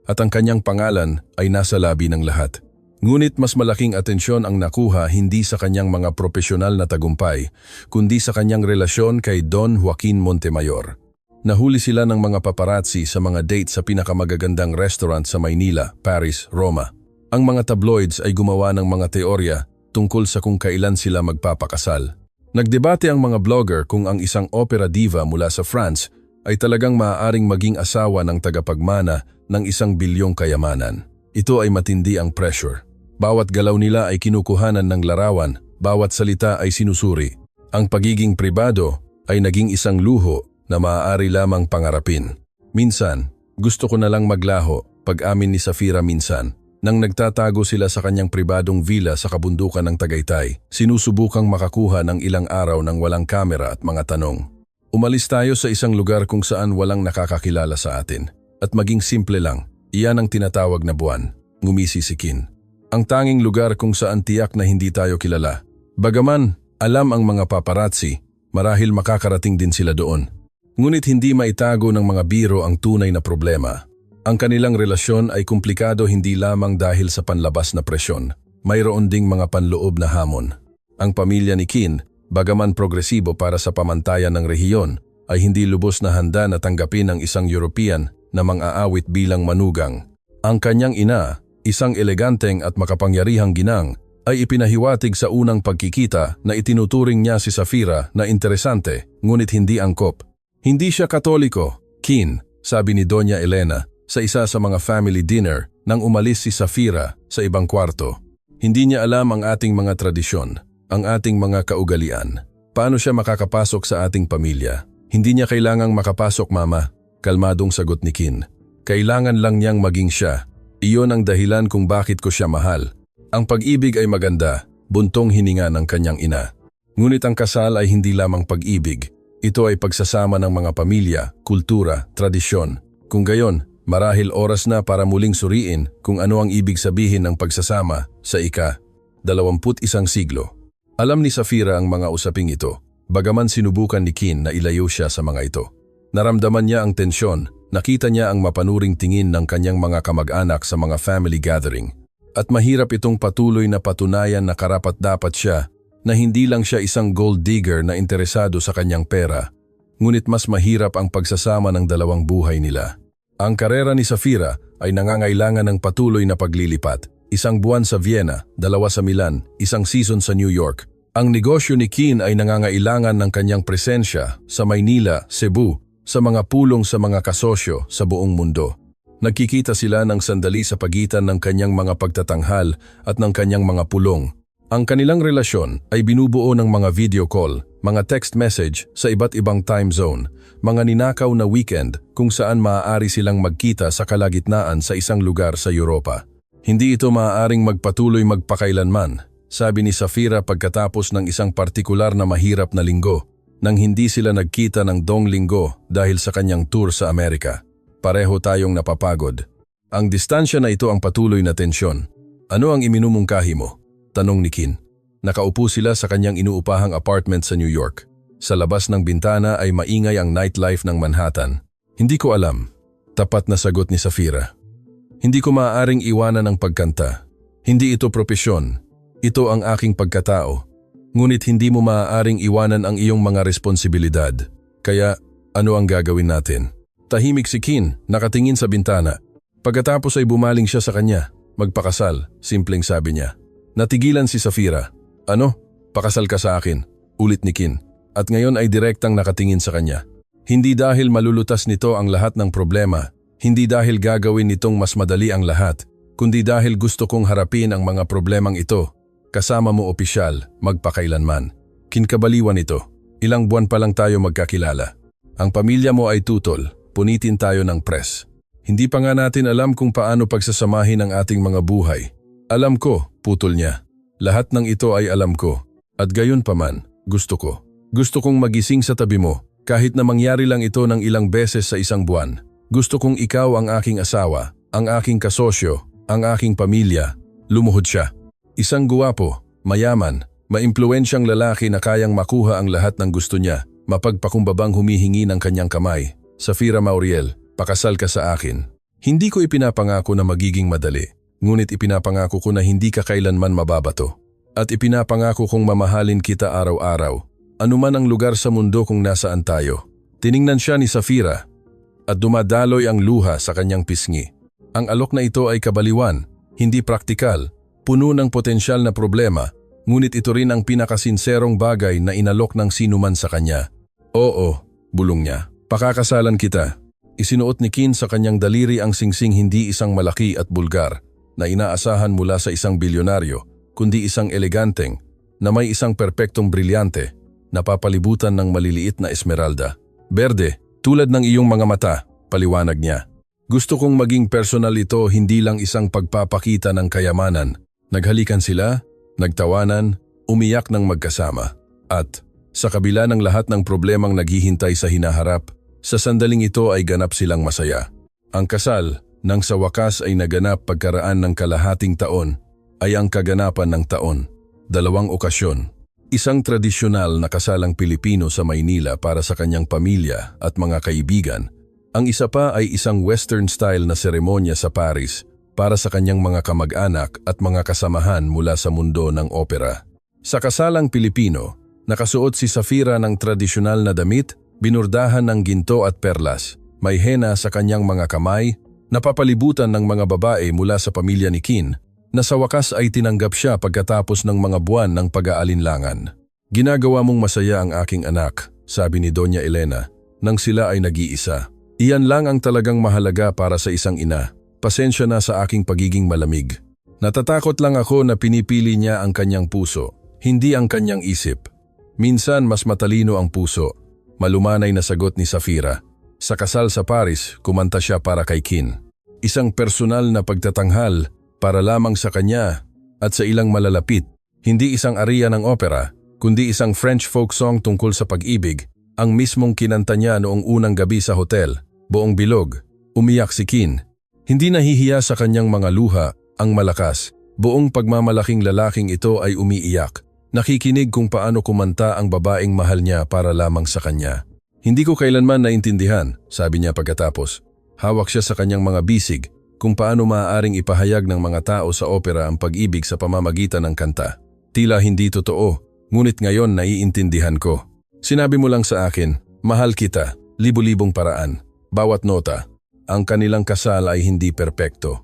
At ang kanyang pangalan ay nasa labi ng lahat. Ngunit mas malaking atensyon ang nakuha hindi sa kanyang mga profesional na tagumpay, kundi sa kanyang relasyon kay Don Joaquin Montemayor. Nahuli sila ng mga paparazzi sa mga date sa pinakamagagandang restaurant sa Maynila, Paris, Roma. Ang mga tabloids ay gumawa ng mga teorya tungkol sa kung kailan sila magpapakasal. Nagdebate ang mga blogger kung ang isang opera diva mula sa France ay talagang maaaring maging asawa ng tagapagmana ng $1 bilyong kayamanan. Ito ay matindi ang pressure. Bawat galaw nila ay kinukuhanan ng larawan, bawat salita ay sinusuri. Ang pagiging pribado ay naging isang luho na maaari lamang pangarapin. Minsan, gusto ko na lang maglaho, pag-amin ni Safira minsan. Nang nagtatago sila sa kanyang pribadong villa sa kabundukan ng Tagaytay, sinusubukang makakuha ng ilang araw ng walang kamera at mga tanong. Umalis tayo sa isang lugar kung saan walang nakakakilala sa atin. At maging simple lang, iyan ang tinatawag na buwan, ngumisi si Kin. Ang tanging lugar kung saan tiyak na hindi tayo kilala. Bagaman, alam ang mga paparazzi, marahil makakarating din sila doon. Ngunit hindi maitago ng mga biro ang tunay na problema. Ang kanilang relasyon ay komplikado hindi lamang dahil sa panlabas na presyon. Mayroon ding mga panloob na hamon. Ang pamilya ni Kin, bagaman progresibo para sa pamantayan ng rehiyon, ay hindi lubos na handa na tanggapin ang isang European na mang-aawit bilang manugang. Ang kanyang ina, isang eleganteng at makapangyarihang ginang, ay ipinahiwatig sa unang pagkikita na itinuturing niya si Safira na interesante, ngunit hindi angkop. Hindi siya Katoliko, Kin, sabi ni Doña Elena sa isa sa mga family dinner nang umalis si Safira sa ibang kwarto. Hindi niya alam ang ating mga tradisyon, ang ating mga kaugalian. Paano siya makakapasok sa ating pamilya? Hindi niya kailangang makapasok, Mama, kalmadong sagot ni Kin. Kailangan lang niyang maging siya. Iyon ang dahilan kung bakit ko siya mahal. Ang pag-ibig ay maganda, buntong hininga ng kanyang ina. Ngunit ang kasal ay hindi lamang pag-ibig. Ito ay pagsasama ng mga pamilya, kultura, tradisyon. Kung gayon, marahil oras na para muling suriin kung ano ang ibig sabihin ng pagsasama sa ika-21 siglo. Alam ni Safira ang mga usaping ito, bagaman sinubukan ni Kin na ilayo siya sa mga ito. Naramdaman niya ang tensyon. Nakita niya ang mapanuring tingin ng kanyang mga kamag-anak sa mga family gathering. At mahirap itong patuloy na patunayan na karapat-dapat siya na hindi lang siya isang gold digger na interesado sa kanyang pera, ngunit mas mahirap ang pagsasama ng dalawang buhay nila. Ang karera ni Safira ay nangangailangan ng patuloy na paglilipat. 1 buwan sa Vienna, 2 sa Milan, 1 season sa New York. Ang negosyo ni Kin ay nangangailangan ng kanyang presensya sa Maynila, Cebu, sa mga pulong sa mga kasosyo sa buong mundo. Nagkikita sila ng sandali sa pagitan ng kanyang mga pagtatanghal at ng kanyang mga pulong. Ang kanilang relasyon ay binubuo ng mga video call, mga text message sa iba't ibang time zone, mga ninakaw na weekend kung saan maaari silang magkita sa kalagitnaan sa isang lugar sa Europa. Hindi ito maaaring magpatuloy magpakailanman, sabi ni Safira pagkatapos ng isang partikular na mahirap na linggo. Nang hindi sila nagkita ng dong linggo dahil sa kanyang tour sa Amerika. Pareho tayong napapagod. Ang distansya na ito ang patuloy na tensyon. Ano ang iminumungkahi mo? Tanong ni Kin. Nakaupo sila sa kanyang inuupahang apartment sa New York. Sa labas ng bintana ay maingay ang nightlife ng Manhattan. Hindi ko alam. Tapat na sagot ni Safira. Hindi ko maaaring iwanan ang pagkanta. Hindi ito propesyon. Ito ang aking pagkatao. Ngunit hindi mo maaaring iwanan ang iyong mga responsibilidad. Kaya, ano ang gagawin natin? Tahimik si Kin, nakatingin sa bintana. Pagkatapos ay bumaling siya sa kanya. Magpakasal, simpleng sabi niya. Natigilan si Safira. Ano? Pakasal ka sa akin, ulit ni Kin. At ngayon ay direktang nakatingin sa kanya. Hindi dahil malulutas nito ang lahat ng problema, hindi dahil gagawin nitong mas madali ang lahat, kundi dahil gusto kong harapin ang mga problemang ito. Kasama mo opisyal, magpakailanman. Kinkabaliwan ito. Ilang buwan pa lang tayo magkakilala. Ang pamilya mo ay tutol, punitin tayo ng press. Hindi pa nga natin alam kung paano pagsasamahin ang ating mga buhay. Alam ko, putol niya. Lahat ng ito ay alam ko. At gayon pa man, gusto ko. Gusto kong magising sa tabi mo, kahit na mangyari lang ito ng ilang beses sa isang buwan. Gusto kong ikaw ang aking asawa, ang aking kasosyo, ang aking pamilya. Lumuhod siya. Isang guwapo, mayaman, maimpluwensyang lalaki na kayang makuha ang lahat ng gusto niya, mapagpakumbabang humihingi ng kanyang kamay. Safira Mauriel, pakasal ka sa akin. Hindi ko ipinapangako na magiging madali, ngunit ipinapangako ko na hindi ka kailanman mababato. At ipinapangako kong mamahalin kita araw-araw, anuman ang lugar sa mundo kung nasaan tayo. Tiningnan siya ni Safira at dumadaloy ang luha sa kanyang pisngi. Ang alok na ito ay kabaliwan, hindi praktikal, puno ng potensyal na problema, ngunit ito rin ang pinakasinserong bagay na inalok ng sinuman sa kanya. Oo, bulong niya. Pakakasalan kita. Isinuot ni Kin sa kanyang daliri ang singsing hindi isang malaki at bulgar na inaasahan mula sa isang bilyonaryo, kundi isang eleganteng na may isang perpektong brilyante na papalibutan ng maliliit na esmeralda. Berde, tulad ng iyong mga mata, paliwanag niya. Gusto kong maging personal ito, hindi lang isang pagpapakita ng kayamanan. Naghalikan sila, nagtawanan, umiyak ng magkasama. At sa kabila ng lahat ng problemang naghihintay sa hinaharap, sa sandaling ito ay ganap silang masaya. Ang kasal, nang sa wakas ay naganap pagkaraan ng kalahating taon, ay ang kaganapan ng taon. 2 okasyon. Isang tradisyonal na kasalang Pilipino sa Maynila para sa kanyang pamilya at mga kaibigan. Ang isa pa ay isang Western style na seremonya sa Paris para sa kanyang mga kamag-anak at mga kasamahan mula sa mundo ng opera. Sa kasalang Pilipino, nakasuot si Safira ng tradisyonal na damit, binurdahan ng ginto at perlas. May hena sa kanyang mga kamay, napapalibutan ng mga babae mula sa pamilya ni Kin, na sa wakas ay tinanggap siya pagkatapos ng mga buwan ng pag-aalinlangan. Ginagawa mong masaya ang aking anak, sabi ni Doña Elena, nang sila ay nag-iisa. Iyan lang ang talagang mahalaga para sa isang ina. Pasensya na sa aking pagiging malamig. Natatakot lang ako na pinipili niya ang kanyang puso, hindi ang kanyang isip. Minsan mas matalino ang puso. Malumanay na sagot ni Safira. Sa kasal sa Paris, kumanta siya para kay Kin. Isang personal na pagtatanghal para lamang sa kanya at sa ilang malalapit. Hindi isang ariya ng opera, kundi isang French folk song tungkol sa pag-ibig. Ang mismong kinanta niya noong unang gabi sa hotel. Buong bilog. Umiyak si Kin. Hindi nahihiya sa kanyang mga luha, ang malakas. Buong pagmamalaking lalaking ito ay umiiyak. Nakikinig kung paano kumanta ang babaeng mahal niya para lamang sa kanya. Hindi ko kailanman naintindihan, sabi niya pagkatapos. Hawak siya sa kanyang mga bisig kung paano maaaring ipahayag ng mga tao sa opera ang pag-ibig sa pamamagitan ng kanta. Tila hindi totoo, ngunit ngayon naiintindihan ko. Sinabi mo lang sa akin, mahal kita, libu-libong paraan. Bawat nota, ang kanilang kasal ay hindi perpekto.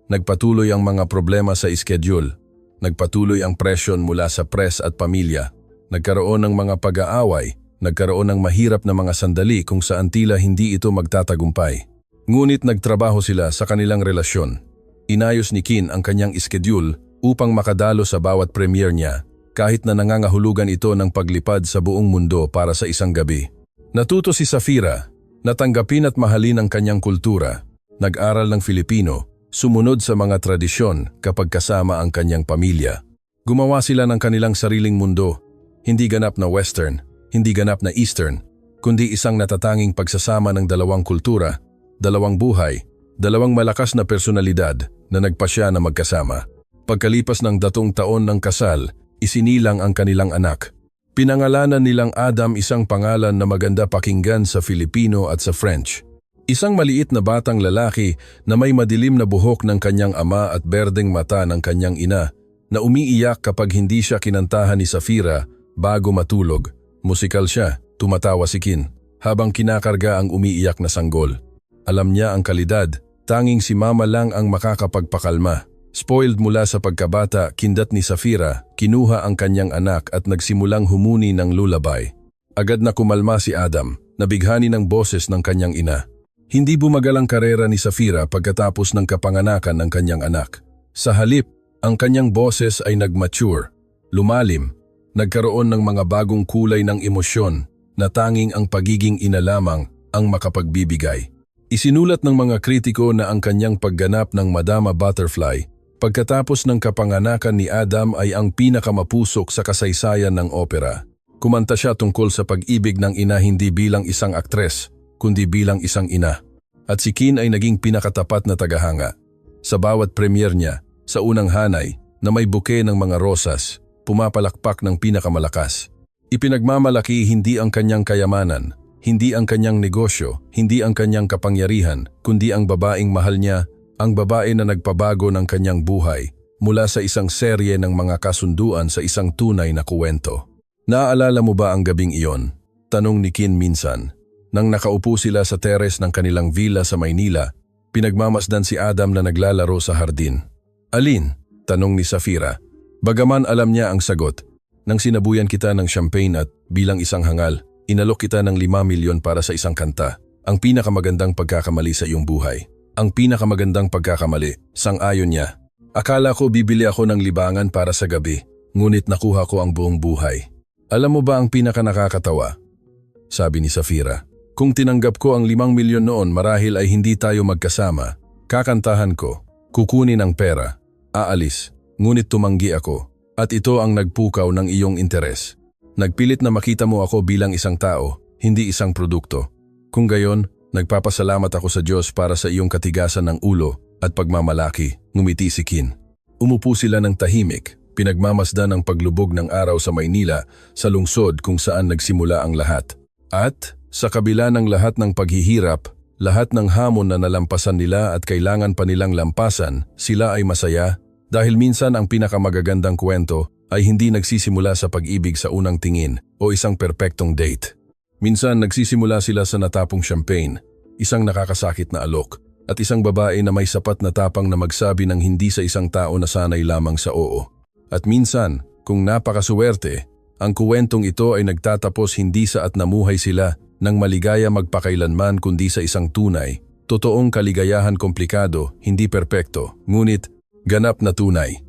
Nagpatuloy ang mga problema sa schedule. Nagpatuloy ang presyon mula sa press at pamilya. Nagkaroon ng mga pag-aaway, nagkaroon ng mahirap na mga sandali kung saan tila hindi ito magtatagumpay. Ngunit nagtrabaho sila sa kanilang relasyon. Inayos ni Kin ang kanyang schedule upang makadalo sa bawat premiere niya, kahit na nangangahulugan ito ng paglipad sa buong mundo para sa isang gabi. Natuto si Safira, natanggapin at mahalin ang kanyang kultura, nag-aral ng Filipino, sumunod sa mga tradisyon kapag kasama ang kanyang pamilya. Gumawa sila ng kanilang sariling mundo, hindi ganap na Western, hindi ganap na Eastern, kundi isang natatanging pagsasama ng 2 kultura, 2 buhay, 2 malakas na personalidad na nagpasya na magkasama. Pagkalipas ng 2 taon ng kasal, isinilang ang kanilang anak. Pinangalanan nilang Adam, isang pangalan na maganda pakinggan sa Filipino at sa French. Isang maliit na batang lalaki na may madilim na buhok ng kanyang ama at berdeng mata ng kanyang ina, na umiiyak kapag hindi siya kinantahan ni Safira bago matulog. Musikal siya, tumatawa si Kin, habang kinakarga ang umiiyak na sanggol. Alam niya ang kalidad, tanging si Mama lang ang makakapagpakalma. Spoiled mula sa pagkabata, kindat ni Safira, kinuha ang kanyang anak at nagsimulang humuni ng lullaby. Agad na kumalma si Adam, nabighani ng boses ng kanyang ina. Hindi bumagal ang karera ni Safira pagkatapos ng kapanganakan ng kanyang anak. Sa halip, ang kanyang boses ay nag-mature, lumalim, nagkaroon ng mga bagong kulay ng emosyon na tanging ang pagiging ina lamang ang makapagbibigay. Isinulat ng mga kritiko na ang kanyang pagganap ng Madama Butterfly pagkatapos ng kapanganakan ni Adam ay ang pinakamapusok sa kasaysayan ng opera. Kumanta siya tungkol sa pag-ibig ng ina hindi bilang isang aktres, kundi bilang isang ina. At si Kin ay naging pinakatapat na tagahanga. Sa bawat premiere niya, sa unang hanay, na may buke ng mga rosas, pumapalakpak ng pinakamalakas. Ipinagmamalaki hindi ang kanyang kayamanan, hindi ang kanyang negosyo, hindi ang kanyang kapangyarihan, kundi ang babaeng mahal niya, ang babae na nagpabago ng kanyang buhay mula sa isang serye ng mga kasunduan sa isang tunay na kuwento. Naaalala mo ba ang gabing iyon? Tanong ni Kin minsan. Nang nakaupo sila sa teres ng kanilang villa sa Maynila, pinagmamasdan si Adam na naglalaro sa hardin. Alin? Tanong ni Safira. Bagaman alam niya ang sagot, nang sinabuyan kita ng champagne at bilang isang hangal, inalok kita ng 5 milyon para sa isang kanta, ang pinakamagandang pagkakamali sa iyong buhay. Ang pinakamagandang pagkakamali, sang-ayon niya. Akala ko bibili ako ng libangan para sa gabi, ngunit nakuha ko ang buong buhay. Alam mo ba ang pinakanakakatawa? Sabi ni Safira. Kung tinanggap ko ang 5 milyon noon marahil ay hindi tayo magkasama. Kakantahan ko, kukunin ang pera, aalis, ngunit tumanggi ako. At ito ang nagpukaw ng iyong interes. Nagpilit na makita mo ako bilang isang tao, hindi isang produkto. Kung gayon, nagpapasalamat ako sa Diyos para sa iyong katigasan ng ulo at pagmamalaki, ngumiti si Kin. Umupo sila ng tahimik, pinagmamasdan ang paglubog ng araw sa Maynila, sa lungsod kung saan nagsimula ang lahat. At, sa kabila ng lahat ng paghihirap, lahat ng hamon na nalampasan nila at kailangan pa nilang lampasan, sila ay masaya dahil minsan ang pinakamagagandang kwento ay hindi nagsisimula sa pag-ibig sa unang tingin o isang perpektong date. Minsan nagsisimula sila sa natapong champagne, isang nakakasakit na alok, at isang babae na may sapat na tapang na magsabi ng hindi sa isang tao na sanay lamang sa oo. At minsan, kung napakasuwerte, ang kuwentong ito ay nagtatapos hindi sa at namuhay sila ng maligaya magpakailanman kundi sa isang tunay, totoong kaligayahan komplikado, hindi perpekto, ngunit ganap na tunay.